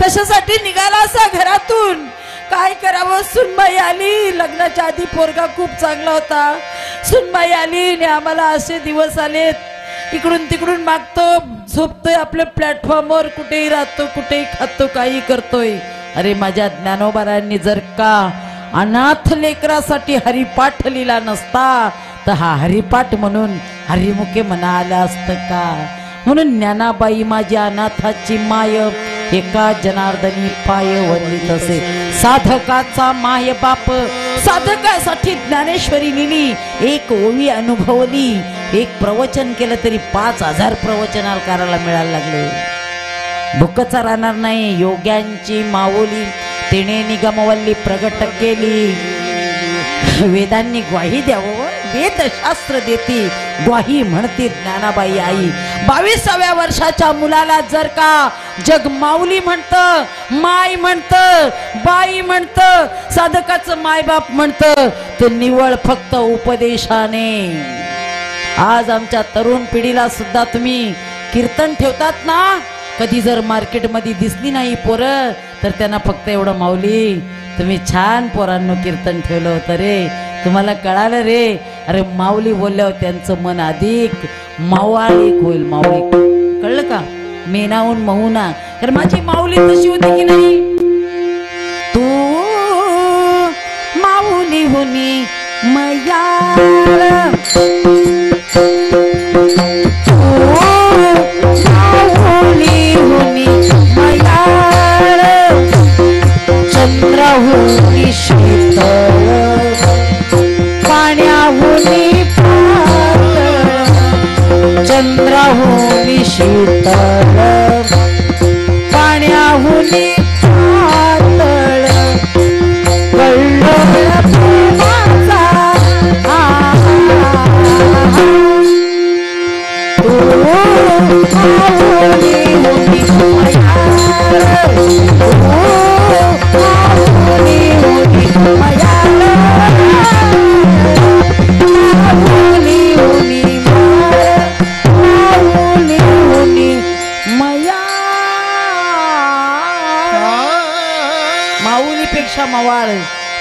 कशासाठी निघाला असा घरातून, काय करावं? सुनबाई आली, लग्नाच्या आधी पोरगा खूप चांगला होता, सुनबाई आली आणि आम्हाला असे दिवस आलेत, इकडून तिकडून मागतो, झोपतोय आपल्या प्लॅटफॉर्मवर, कुठेही राहतो, कुठेही खातो, काही करतोय. अरे माझ्या ज्ञानोबारांनी जर का अनाथ लेकरासाठी हरिपाठ लिहिला नसता तर हा हरिपाठ म्हणून हरिमुखे म्हणा आला असतं का? म्हणून ज्ञानाबाई माझ्या अनाथाची माय, एका जनार्दनी पाय वरली तसे. साधकाचा माय बाप, साधकासाठी ज्ञानेश्वरी लिहिली, एक ओवी अनुभवली, एक प्रवचन केलं तरी 5000 प्रवचनाकाराला मिळायला लागले. भुकचा राहणार नाही. योग्यांची माऊली तिने निगमवल्ली प्रगट केली. वेदांनी ग्वाही द्यावं, वेदशास्त्र देती ग्वाही म्हणते ज्ञानाबाई आई. 22व्या वर्षाच्या मुलाला जर का जग माऊली म्हणतं, माय म्हणतं, बाई म्हणतं, साधकाचं मायबाप म्हणतं, ते निवळ फक्त उपदेशाने. आज आमच्या तरुण पिढीला सुद्धा तुम्ही कीर्तन ठेवतात ना, कधी जर मार्केटमध्ये दिसली नाही पोरं तर त्यांना फक्त एवढं, माऊली तुम्ही छान पोरांनो कीर्तन ठेवलं होतं रे, तुम्हाला कळालं रे. अरे माऊली बोलल्यावर त्यांचं मन अधिक मावाळीक होईल. माऊली कळलं का? मेनाहून महुना. कारण माझी माऊली तशी होती की नाही, तू माऊली होनी मयाळ, माऊली होनी मयाळ, चंद्र होनी शीतळ, चंद्राहुनी शीतळ पाण्याहुनी पातळ कल्लोळ प्रेमाचा तू आहुनी होती माऊलीपेक्षा मवाळ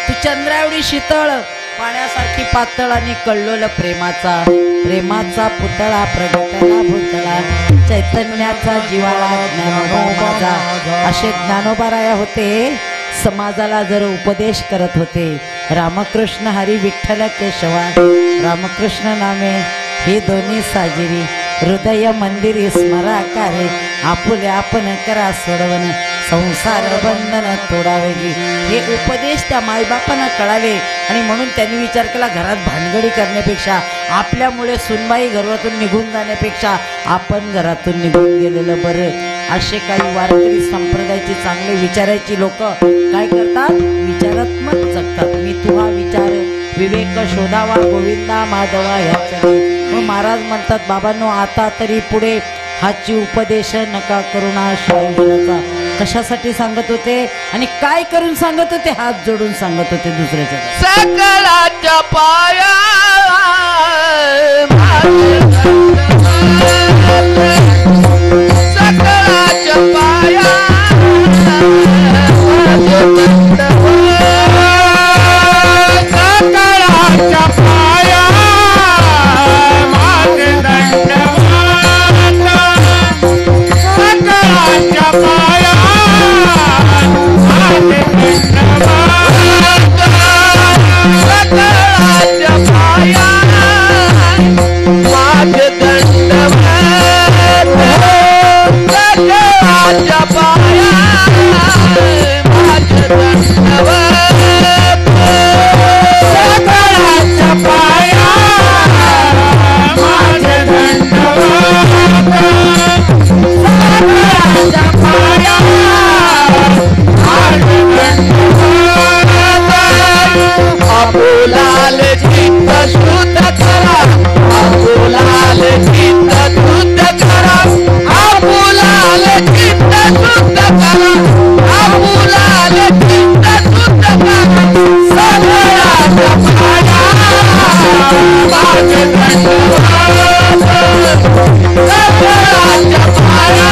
तू चंद्रा एवढी शीतळ पाण्यासारखी पातळ आणि कल्लोल प्रेमाचा पुतळा प्रगटला भुतळा चैतन्याचा जीवाला ज्ञानोबा माझा असे ज्ञानोबाराया होते. समाजाला जर उपदेश करत होते. रामकृष्ण हरी विठ्ठल केशवा रामकृष्ण नामे हे दोन्ही साजिरी हृदय मंदिरी स्मराकारे आपुले आपण करा सोडवण संसार बंधन तोडावेगी. हे उपदेश त्या मायबापांना कळाले आणि म्हणून त्यांनी विचार केला घरात भानगडी करण्यापेक्षा आपल्यामुळे सुनबाई घरातून निघून जाण्यापेक्षा आपण घरातून निघून गेलेलं बरं. असे काही वारकरी संप्रदायाची चांगले विचारायची लोक काय करतात विचारात्मक जगतात. मी तुहा विचार विवेक शोधावा गोविंदा माधवा ह्याच्या. मग महाराज म्हणतात बाबांनो आता तरी पुढे हाची उपदेश नका करुणा शाहीचा. कशासाठी सांगत होते आणि काय करून सांगत होते हात जोडून सांगत होते दुसऱ्याच्या सकळाच्या पाया सकळाच्या पाया सकळाच्या पाया माझे दंडवत सकळाच्या पाया माझे दंडवत सकळाच्या पाया माझे दंडवत सकळाच्या पाया माझे दंडवत सकळाच्या पाया माझे दंडवत सकळाच्या पाया माझे दंडवत आपुलाल चित्त शुद्ध करा आपुलाल चित्त शुद्ध करा आपुलाल चित्त शुद्ध करा आपुलाल चित्त शुद्ध करा सकळाच्या पाया माझे दंडवत सकळाच्या पाया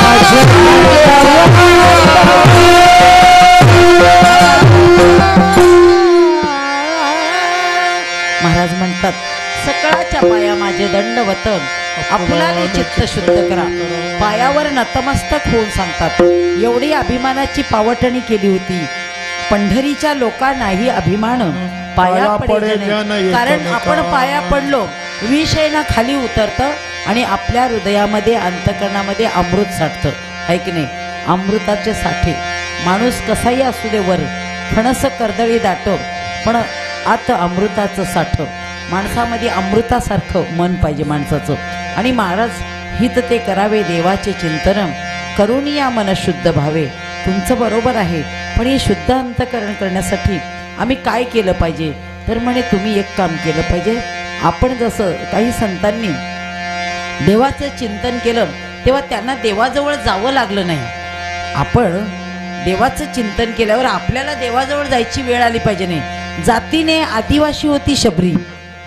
माझे दंडवत महाराज म्हणतात सकळाच्या पाया माझे दंडवत आपुलाले चित्त शुद्ध करा. पायावर नतमस्तक होऊन सांगतात एवढी अभिमानाची पावटणी केली होती. पंढरीच्या लोकांनाही अभिमान पाया पडले नाही. कारण आपण पाया पडलो विषयना खाली उतरतं आणि आपल्या हृदयामध्ये अंतकरणामध्ये अमृत साठतं आहे की नाही. अमृताचे साठे माणूस कसाही असू दे वर फणस कर्दळी दाटो पण आत अमृताचं साठ माणसामध्ये अमृतासारखं मन पाहिजे माणसाचं. आणि महाराज हित ते करावे देवाचे चिंतन करून या मन शुद्ध भावे. तुमचं बरोबर आहे पण हे शुद्ध अंतकरण करण्यासाठी आम्ही काय केलं पाहिजे तर म्हणे तुम्ही एक काम केलं पाहिजे. आपण जसं काही संतांनी देवाचं चिंतन केलं तेव्हा त्यांना देवाजवळ जावं लागलं नाही. आपण देवाचं चिंतन केल्यावर आपल्याला देवाजवळ जायची वेळ आली पाहिजे नाही. जातीने आदिवासी होती शबरी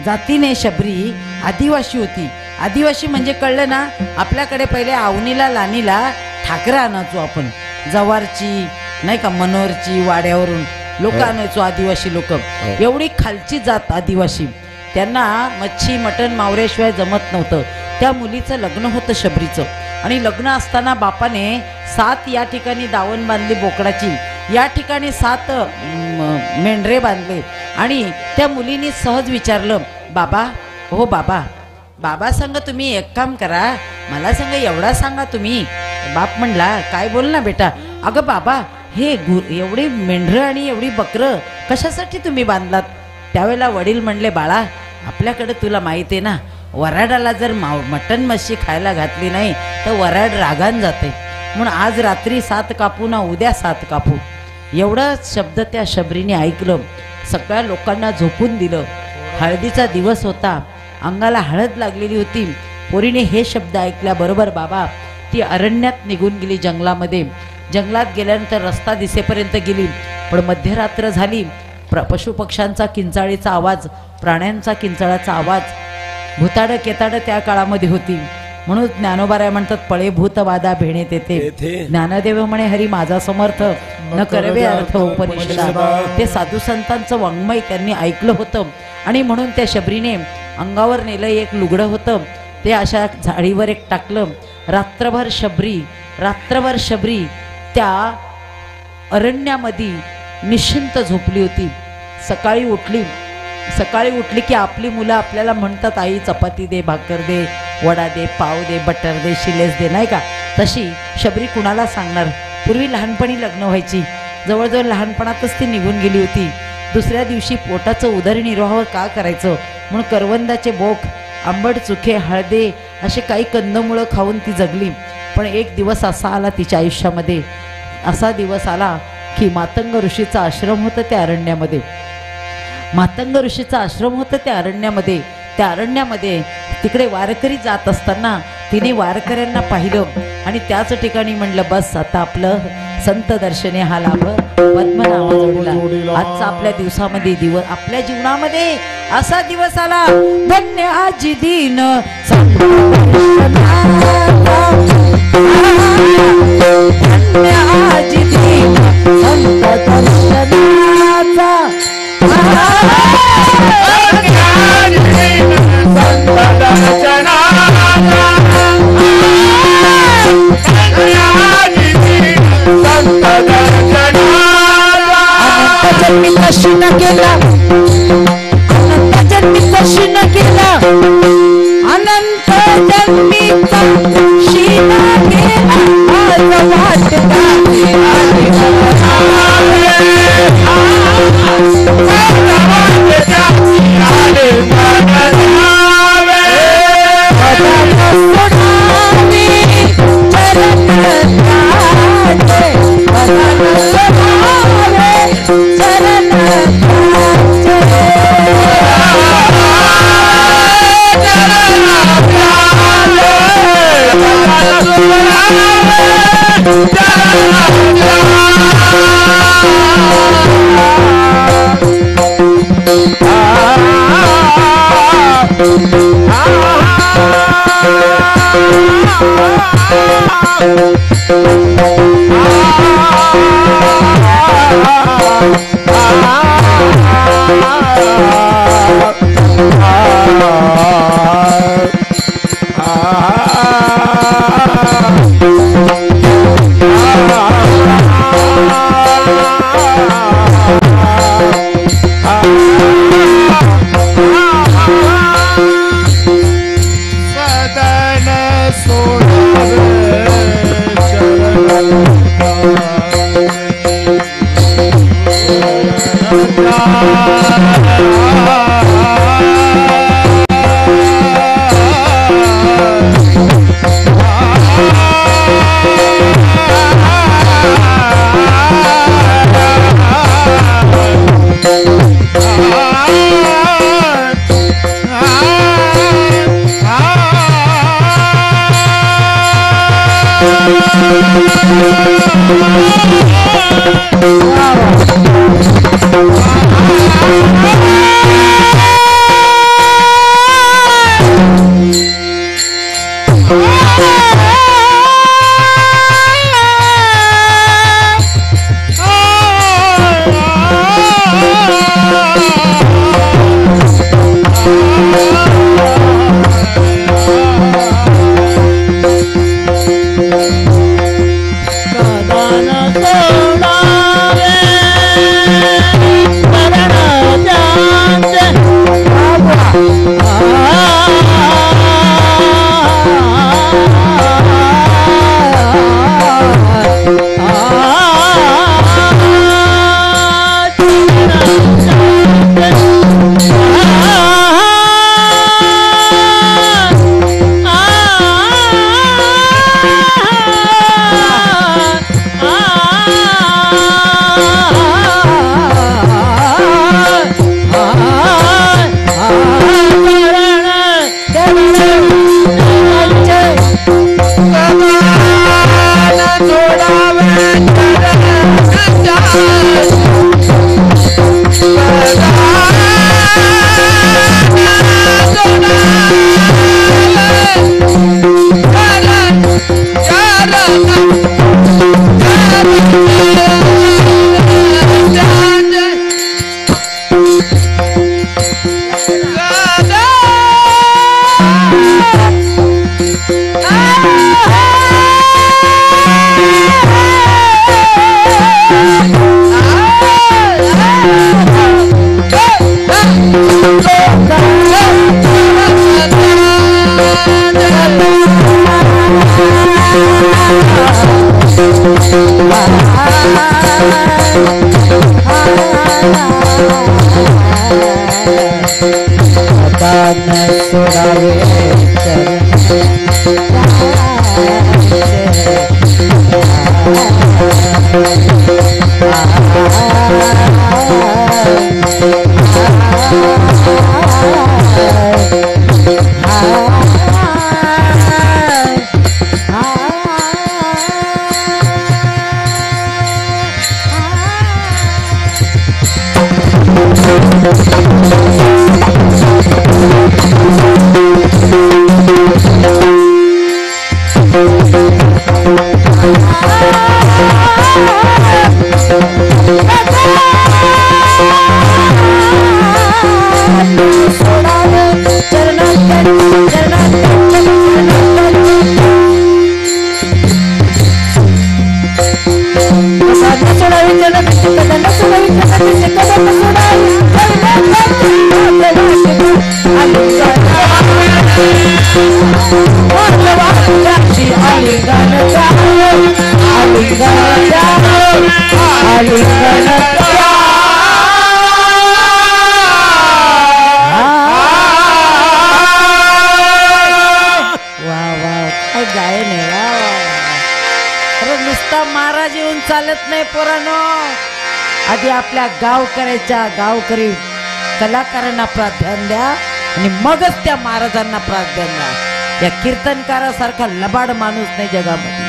जातीने शबरी आदिवासी होती. आदिवासी म्हणजे कळलं ना आपल्याकडे पहिले आवनीला लानीला ठाकरं आणायचो आपण जवारची नाही का मनोरची वाड्यावरून लोक आणायचो आदिवासी लोक. एवढी खालची जात आदिवासी त्यांना मच्छी मटण मावऱ्याशिवाय जमत नव्हतं. त्या मुलीचं लग्न होतं शबरीचं आणि लग्न असताना बापाने 7 या ठिकाणी दावण बांधली बोकडाची या ठिकाणी 7 मेंढरे बांधले आणि त्या मुलीने सहज विचारलं बाबा हो बाबा बाबा सांगा तुम्ही एक काम करा मला सांगा एवढा सांगा तुम्ही. बाप म्हणला काय बोल ना बेटा. अगं बाबा हे एवढी मेंढरं आणि एवढी बकरं कशासाठी तुम्ही बांधलात. त्यावेळेला वडील म्हणले बाळा आपल्याकडे तुला माहिती आहे ना, वराडाला जर मटण मच्छी खायला घातली नाही तर वराड रागान जाते. म्हणून आज रात्री 7 कापू ना उद्या 7 कापू, एवढा शब्द त्या शबरीने ऐकलं. सगळ्या लोकांना झोपून दिलं. हळदीचा दिवस होता, अंगाला हळद लागलेली होती. पोरीने हे शब्द ऐकल्याबरोबर बाबा ती अरण्यात निघून गेली. जंगलामध्ये, जंगलात गेल्यानंतर रस्ता दिसेपर्यंत गेली. पण मध्यरात्र झाली. पशुपक्ष्यांचा किंचाळीचा आवाज, प्राण्यांचा किंचाळाचा आवाज, भूताडं केताडं त्या काळामध्ये होती. म्हणून ज्ञानोबाराय म्हणतात, पळे भूत वादा भेणे तेथे. ज्ञानदेव म्हणे, हरी माझा समर्थ न करवे अर्थ उपनिषदा. ते साधू संतांचं वाङ्मय त्यांनी ऐकलं होतं. आणि म्हणून त्या शबरीने अंगावर नेलं एक लुगडं होतं, ते अशा झाडीवर एक टाकलं. रात्रभर शबरी त्या अरण्यामध्ये निश्चिंत झोपली होती. सकाळी उठली की आपली मुलं आपल्याला म्हणतात, आई चपाती दे, भाकर दे, वडा दे, पाव दे, बटर दे, शिलेस दे, नाही का. तशी शबरी कुणाला सांगणार. पूर्वी लहानपणी लग्न व्हायची, जवळजवळ लहानपणातच ती निघून गेली होती. दुसऱ्या दिवशी पोटाचं उदरनिर्वाह का करायचं म्हणून करवंदाचे बोक, आंबट चुखे, हळदे असे काही कंदमुळं खाऊन ती जगली. पण एक दिवस असा आला तिच्या आयुष्यामध्ये, असा दिवस आला की मातंग ऋषीचा आश्रम होतं त्या अरण्यामध्ये. मातंग ऋषीचा आश्रम होतं त्या अरण्यामध्ये. त्या अरण्यामध्ये तिकडे वारकरी जात असताना तिने वारकऱ्यांना पाहिलं आणि त्याच ठिकाणी म्हणलं, बस आता आपलं संत दर्शने हा लाभ पद्मनाभ जोडीला. आजचा आपल्या दिवसामध्ये आपल्या जीवनामध्ये असा दिवस आला, धन्य आजी दीन संत दर्शनाचा, धन्य आजी दीन संत दर्शनाचा, जन्मी कशी न केला, अनंत जन्मी कशी न केला, अनंत जन्मीचा शीना केला, आज वाटता सदन सोडावे आता न सोडावे महाराज येऊन चालत नाही पोरांनो. आधी आपल्या गावकऱ्याच्या गावकरी कलाकारांना प्राधान्य द्या आणि मगच त्या महाराजांना प्राधान्य द्या. या कीर्तनकारासारखा लबाड माणूस नाही जगामध्ये.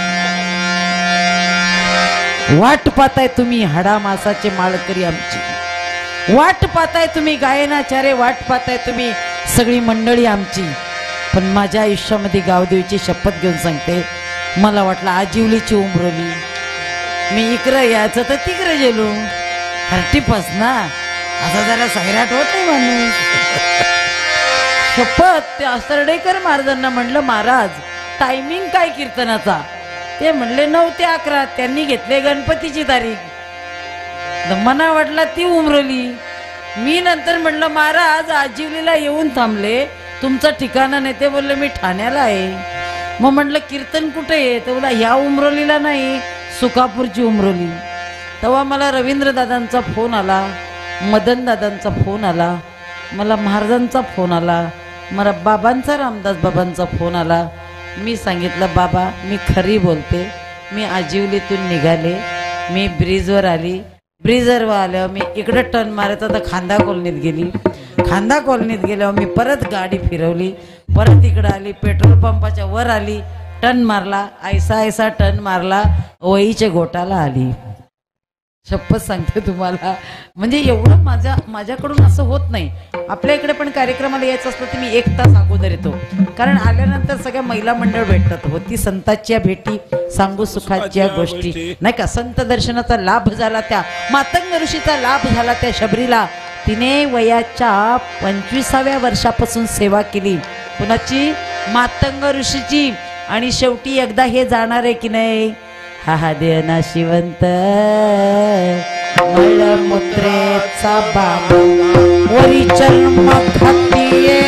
वाट पाहताय तुम्ही हाडा मासाचे माळकरी आमची, वाट पाहताय तुम्ही गायनाचार्य, वाट पाहताय तुम्ही सगळी मंडळी आमची. पण माझ्या आयुष्यामध्ये गावदेवीची शपथ घेऊन सांगते, मला वाटलं आजिवलीची उमरवली, मी इकडं यायचं तर तिकडे गेलो. हरटीपस ना, आता जरा सैराट होत नाही माणूस. शपथ ते असर्डेकर महाराजांना म्हणलं, महाराज टायमिंग काय कीर्तनाचा? ते म्हणले 9 ते 11. त्यांनी घेतले गणपतीची तारीख. मना वाटला ती उमरवली. मी नंतर म्हणलं, महाराज आजिवलीला येऊन थांबले, तुमचं ठिकाणं नाही. ते बोलले मी ठाण्याला आहे. मग म्हटलं कीर्तन कुठे आहे? ते बोला ह्या उमरवलीला नाही, सुकापूरची उमरवली. तेव्हा मला रवींद्र दादांचा फोन आला, मदन दादांचा फोन आला, मला महाराजांचा फोन आला, मला बाबांचा रामदास बाबांचा फोन आला. मी सांगितलं, बाबा मी खरी बोलते, मी आजिवलीतून निघाले, मी ब्रिजवर आली. ब्रिजवर आल्यावर मी इकडं टर्न मारायचा तर खांदा कॉलनीत गेली. खांदा कॉलनीत गेल्यावर मी परत गाडी फिरवली, परत इकडं आली, पेट्रोल पंपाच्या वर आली, टर्न मारला, ऐसा टर्न मारला, वहीच्या गोटाला आली. शपथ सांगते तुम्हाला, म्हणजे एवढं माझ्याकडून असं होत नाही. आपल्या इकडे पण कार्यक्रमाला यायचं असलं तर मी 1 तास अगोदर येतो, कारण आल्यानंतर सगळ्या महिला मंडळ भेटतात. होती संतांच्या भेटी, सांगू सुखाच्या गोष्टी, नाही का. संत दर्शनाचा लाभ झाला, त्या मातंग ऋषीचा लाभ झाला त्या शबरीला. तिने वयाच्या 25व्या वर्षापासून सेवा केली. कुणाची? मातंग ऋषीची. आणि शेवटी एकदा हे जाणार आहे की नाही, हा देव नाशिवंत मळमुत्रेचा बाबा वरी चर्म खातीये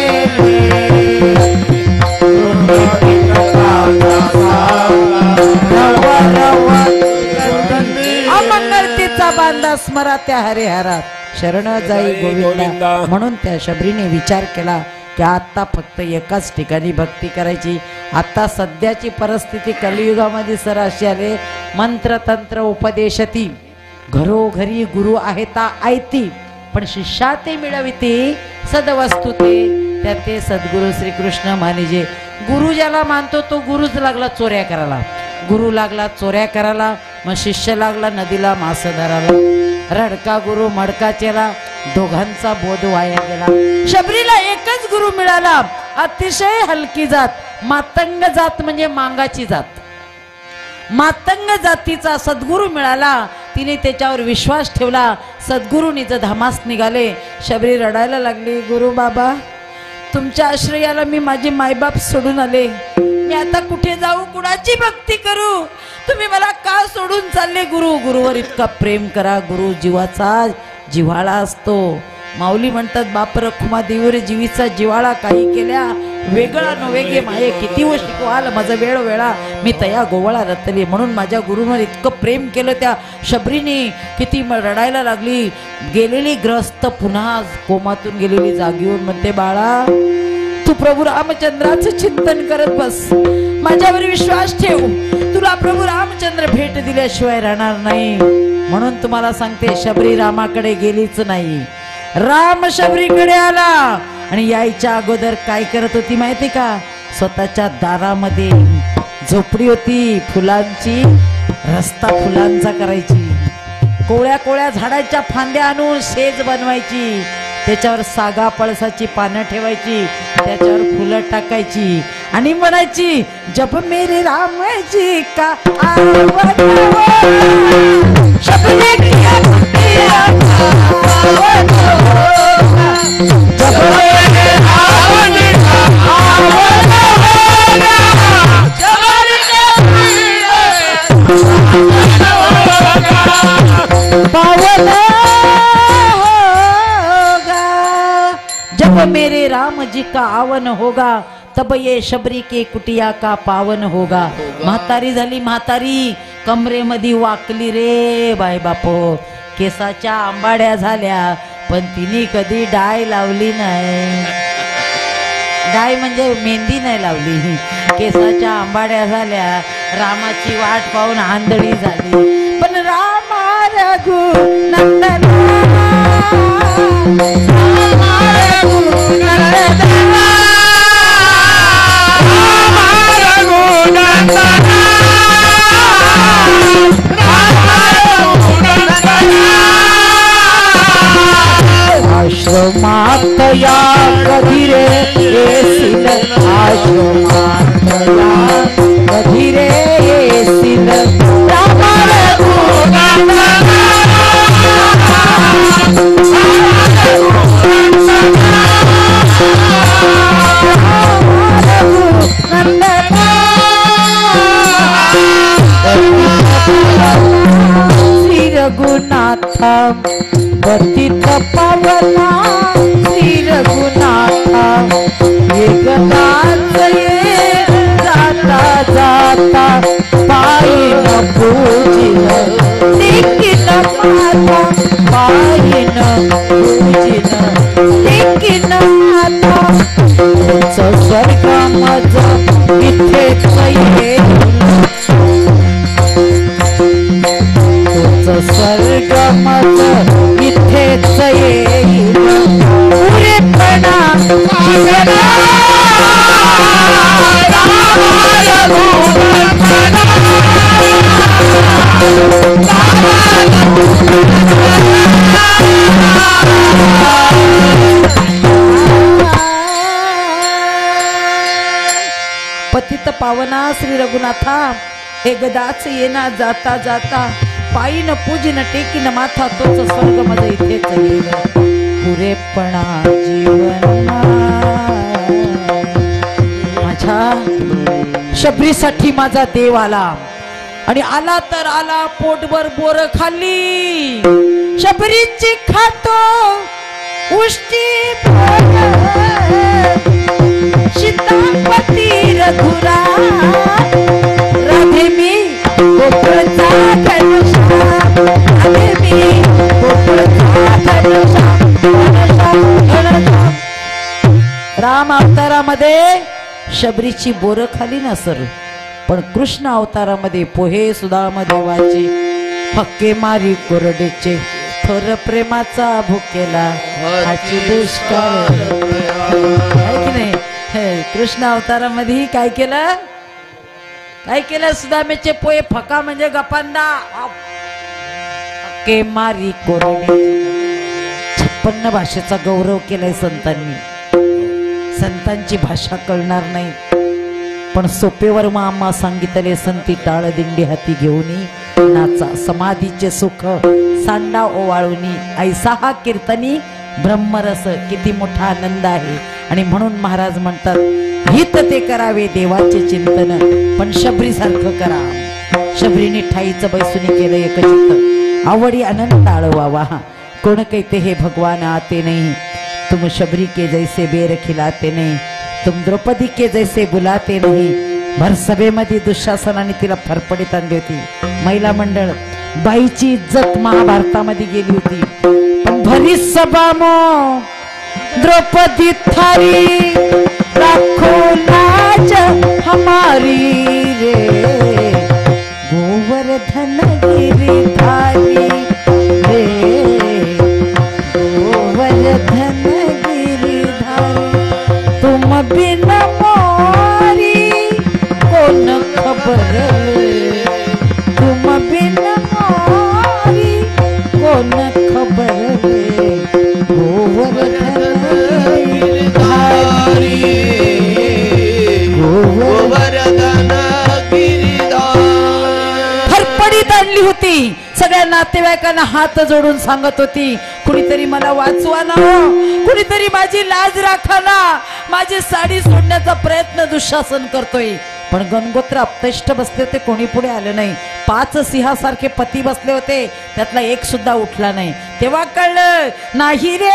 अमंगलतीचा बांधा स्मरा त्या हरिहरात शरण जाई गोविंदा. म्हणून त्या शबरीने विचार केला की आता फक्त एकाच ठिकाणी भक्ती करायची. आता सध्याची परिस्थिती कलियुगामध्ये सर अशी आले, मंत्र तंत्र उपदेशती, घरोघरी गुरु आहेता आयती, पण शिष्या ते मिळविते सदवस्तू ते. त्या ते सद्गुरु श्रीकृष्ण मानिजे. गुरु ज्याला मानतो तो गुरुच लागला चोऱ्या करायला, गुरु लागला चोऱ्या करायला, मग शिष्य लागला नदीला मास धरायला. रडका गुरु मडका चेला, दोघांचा बोध वाया गेला. शबरीला एकच गुरु मिळाला, अतिशय हलकी जात, मातंग जात म्हणजे मांगाची जात. मातंग जातीचा सद्गुरु मिळाला. तिने त्याच्यावर विश्वास ठेवला. सद्गुरु निज धामास निघाले. शबरी रडायला लागली, गुरु बाबा तुमच्या आश्रयाला मी माझे मायबाप सोडून आले, मी आता कुठे जाऊ, कुणाची भक्ती करू, तुम्ही मला का सोडून चालले? गुरु गुरुवर इतका प्रेम करा, गुरु जीवाचा जिव्हाळा असतो. माऊली म्हणतात बाप रखुमा देवीर जीवीचा जिवाळा काही केल्या वेगळा न वेगे माये किती व शिकवाल माझा वेळ वेळा मी तया गोवळा रतली. म्हणून माझ्या गुरुवर इतकं प्रेम केलं त्या शबरीने किती रडायला लागली. गेलेली ग्रस्त पुन्हा कोमातून गेलेली जागीवर म्हणते बाळा तू प्रभू रामचंद्राचं चिंतन करत बस, माझ्यावर विश्वास ठेव, तुला प्रभू रामचंद्र भेट दिल्याशिवाय राहणार नाही. म्हणून तुम्हाला सांगते शबरी रामाकडे गेलीच नाही, राम शबरीकडे आला. आणि यायच्या अगोदर काय करत होती माहिती का? स्वतःच्या दारामध्ये झोपडी होती फुलांची, रस्ता फुलांचा करायची, कोळ्या कोळ्या झाडाच्या फांद्या आणून शेज बनवायची, त्याच्यावर सागा पळसाची पानं ठेवायची, त्याच्यावर फुलं टाकायची आणि म्हणायची जब मेरे राम जी का आवन हो, शबरी किया किया आवन हो, जब मेरे राम जी का आवन होगा, शबरी पावन जब मेरे राम जी का आवन होगा तब ये शबरी के कुटिया का पावन होगा. म्हातारी झाली म्हातारी, कमरेमध्ये वाकली रे बाय बापो, केसाच्या आंबाड्या झाल्या पण तिने कधी डाय लावली नाही. डाय म्हणजे मेहंदी नाही लावली, केसाच्या आंबाड्या झाल्या, रामाची वाट पाहून आंधळी झाली. पण रामा रघु नंदना आश्रमात या कधी रे येशील, आश्रमात या कधी रे येशील, रामा श्री रघुनाथा पतित पावना, श्री रघुनाथा एकदाच ये जाता जाता पायीन पूजिन, देखील माता पायीन पूजिन, देखील माता स्वर्ग मज इथेच येईल, स्वर्ग मज इथेच येईल, पुरेपणा पतित पावना श्री रघुनाथा एकदाच येना जाता जाता पायीन पूजिन टेकीन माथा, तोच स्वर्ग माझा इथेच येईल, पुरेपणा जीवन माझ्या शबरीसाठी माझा देव आला. आणि आला तर आला पोटभर बोर खाल्ली, शबरीची खातो उष्टी सीतापती रघुरा, राधे मी गोकुळचा घनश्याम, राधे मी गोकुळचा घनश्याम, घनश्याम. राम अवतारामध्ये शबरीची बोर खाली ना सर, पण कृष्ण अवतारामध्ये पोहे सुदाम देवाचे हक्के मारी कोरडेचे, थोर प्रेमाचा भुकेला हाची दुष्काळ आहे की नाही. कृष्ण अवतारामध्ये काय केलं, काय केलं, सुदामेचे पोहे फका म्हणजे गपांदा, हक्के मारी कोरडे, 56 भाषेचा गौरव केलाय संतांनी. संतांची भाषा कळणार नाही पण सोपेवर मामा सांगितले, संती टाळ दिंडी हाती घेऊनी नाचा, समाधीचे सुख सांडा ओवाळूनी, ऐसा हा कीर्तनी ब्रह्मरस. किती मोठा आनंद आहे. आणि म्हणून महाराज म्हणतात हित ते करावे देवाचे चिंतन, पण शबरी सारखं करा. शबरीने ठाईचं बैसुनी केलं एकचित्त, आवडी अनंत आळवावा. कोण कहते हे भगवान आते नहीं, तुम शबरी के जैसे बेर खिलाते नहीं, तुम द्रौपदी के जैसे बुलाते नहीं. भर सभेमध्ये दुःशासनाने तिला फरफडीत आणली होती. महिला मंडळ बाईची इज्जत महाभारतामध्ये गेली होती. पण भरी सभा मो द्रौपदी थारी राखो लाज हमारी रे, गोवर्धन गिरिधारी रे, गोवर्धन गिरिधारी. तुम बिन मोरी कौन खबर रे, तुम बिन मोरी कौन खबर रे, गोवर्धन गिरिधारी, गोवर्धन गिरिधारी. फरफडीत आणली होती. सगळ्या नातेवाईकांना हात जोडून सांगत होती, कुणीतरी मला वाचवा ना, कुणीतरी माझी लाज राखा ना, माझी साडी सोडण्याचा प्रयत्न दुःशासन करतोय. पण गणगोत्र अपतेष्ट बसले होते, कोणी पुढे आलं नाही. 5 सिंहासारखे पती बसले होते, त्यातला एक सुद्धा उठला नाही. तेव्हा कळलं नाही रे,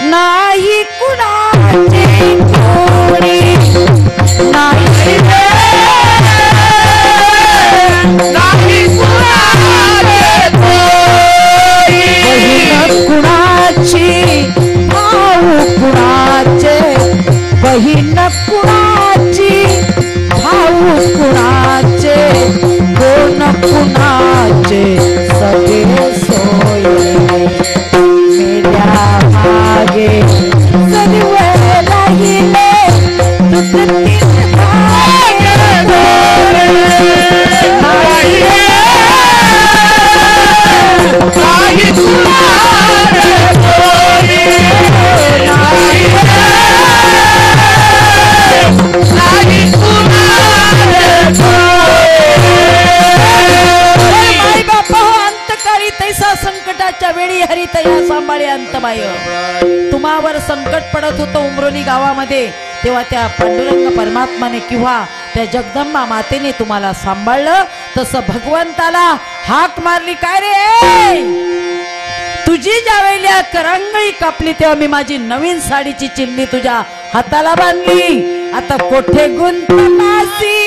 नाही कुणाची कोणी, नाही रे, नाही कुणाचे कोणी. बहीण कुणाची भाऊ कुणाचे, बहीण कुणाची भाऊ कुणाचे, कोण कुणाचे सगळे सोयरे. मेल्या मागे सर्व राहिले तुटतील भाग्य गोरे. नाही कुणाचे कोणी, नाही कुणाचे कोणी. माई बापा हो अंतकाळी तैसा संकटाच्या वेळी हरितया सांभाळे अंतबाय. तुम्हावर संकट पडत होतं उमरोली गावामध्ये, तेव्हा त्या पांडुरंग परमात्माने किंवा त्या जगदंबा मातेने तुम्हाला सांभाळलं. तसं भगवंताला हाक मारली, काय रे तुझी ज्यावेळी करंगळी कापली तेव्हा मी माझी नवीन साडीची चिन्नी तुझ्या हाताला बांधली. आता कोठे गुंतलासी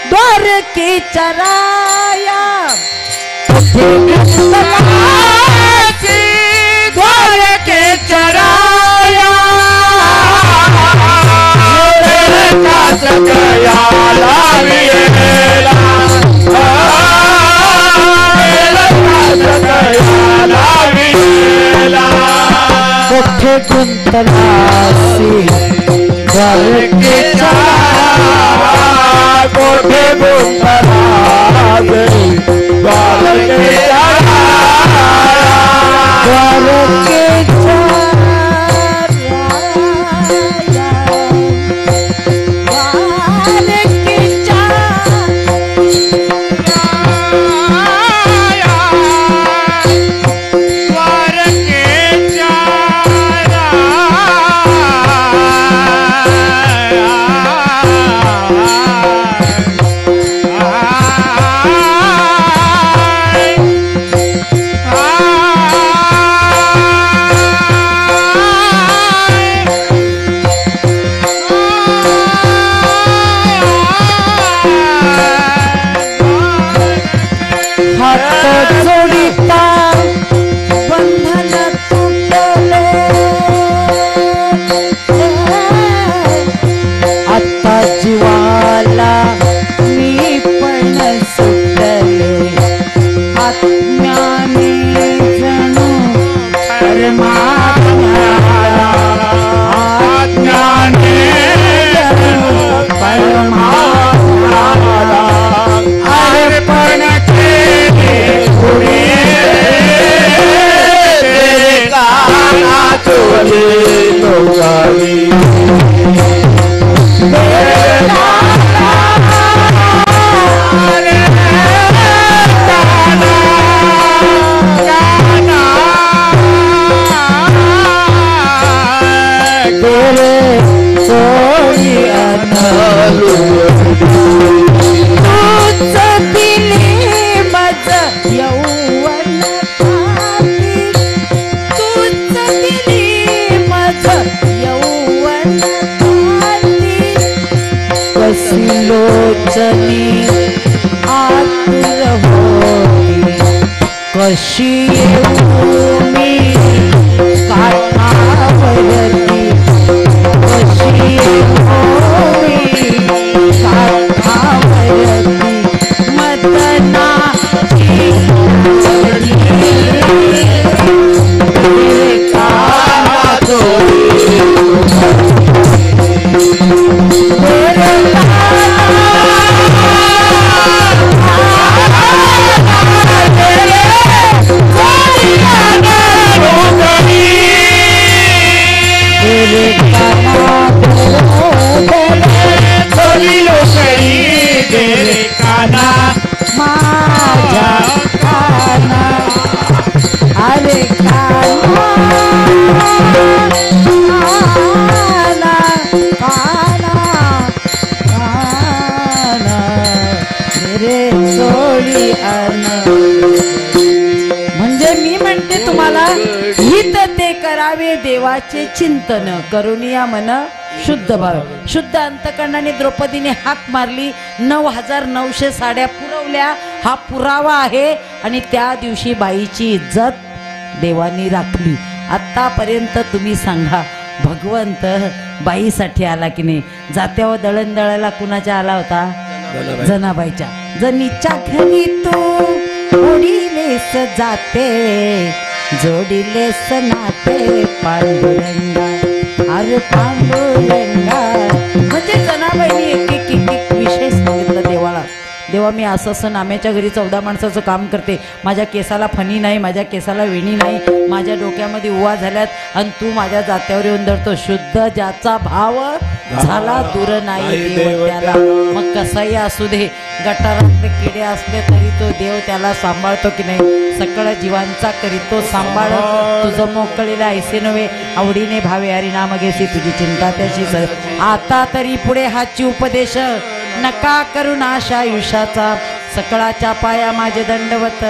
द्वारकेच्या राया, कोठे गुंतलासी द्वारकेच्या राया, सकयाला विएला, सकयाला विएला. कोठे गुंतलासी द्वारकेच्या राया, कोठे गुंतलासी द्वारकेच्या राया, द्वारकेच्या तूच दिली मज यौवन वचनी आतुर होती कशी येऊ मी काठावरती कशी येऊ मी काठावरती मदनाची माझ्या काना अरे काना काना काना रे सोळी म्हणजे मी म्हणते तुम्हाला हित ते करावे देवाचे चिंतन करून या मन शुद्ध भाव शुद्ध अंतकरणाने द्रौपदीने हाक मारली 9,900 साड्या पुरवल्या हा पुरावा आहे आणि त्या दिवशी बाईची इज्जत देवानी राखली आतापर्यंत तुम्ही सांगा भगवंत बाईसाठी आला की नाही जात्यावर दळण दळायला कुणाच्या आला होता जनाबाईच्या जनीच्या घरी तू ओढिलेस जाते जोडिलेस नाते पांडुरंगा अरे पांडुरंगा म्हणजे जनाबाईनी एक विषय सांगितलं देवाला देवा मी असं नाम्याच्या घरी 14 माणसाचं काम करते माझ्या केसाला फणी नाही माझ्या केसाला वेणी नाही माझ्या डोक्यामध्ये उवा झाल्यात आणि तू माझ्या जात्यावर येऊन धरतो शुद्ध ज्याचा भाव झाला दूर नाही देव त्याला मग कसाही असू दे गटारातले किडे असले तरी तो देव त्याला सांभाळतो की नाही सकळ जीवांचा करीतो सांभाळ तुझं मोकळीला ऐसे नव्हे आवडीने भावे हरी नाम घेसी तुझी चिंता त्याची आता तरी पुढे हाची उपदेश नका करून आशा आयुष्याचा सकळाच्या पाया माझे दंडवत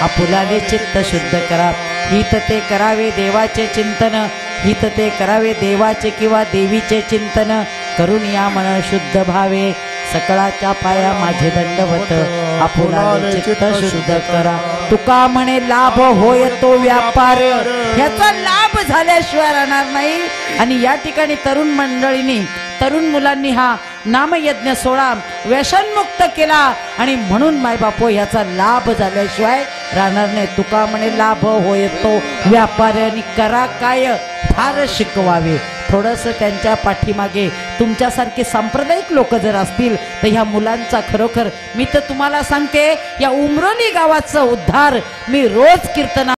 आपुलाले चित्त शुद्ध करा हित ते करावे देवाचे चिंतन हित ते करावे देवाचे किंवा देवीचे चिंतन करून या मन शुद्ध भावे सकळाच्या पाया माझे दंडवत आपुलाले चित्त शुद्ध करा तुका म्हणे लाभ होय तो व्यापार ह्याचा लाभ झाल्याशिवाय राहणार नाही आणि या ठिकाणी तरुण मंडळींनी तरुण मुलांनी हा नामयज्ञ सोळा व्यसनमुक्त केला आणि म्हणून मायबापो याचा लाभ झाल्याशिवाय राहणार नाही तुका म्हणे लाभ होय तो व्यापार आणि करा काय फार शिकवावे थोडस त्यांच्या पाठीमागे तुमच्यासारखे सांप्रदायिक लोक जर असतील तर ह्या मुलांचा खरोखर मी तर तुम्हाला सांगते या उमरोली गावाचा उद्धार मी रोज कीर्तना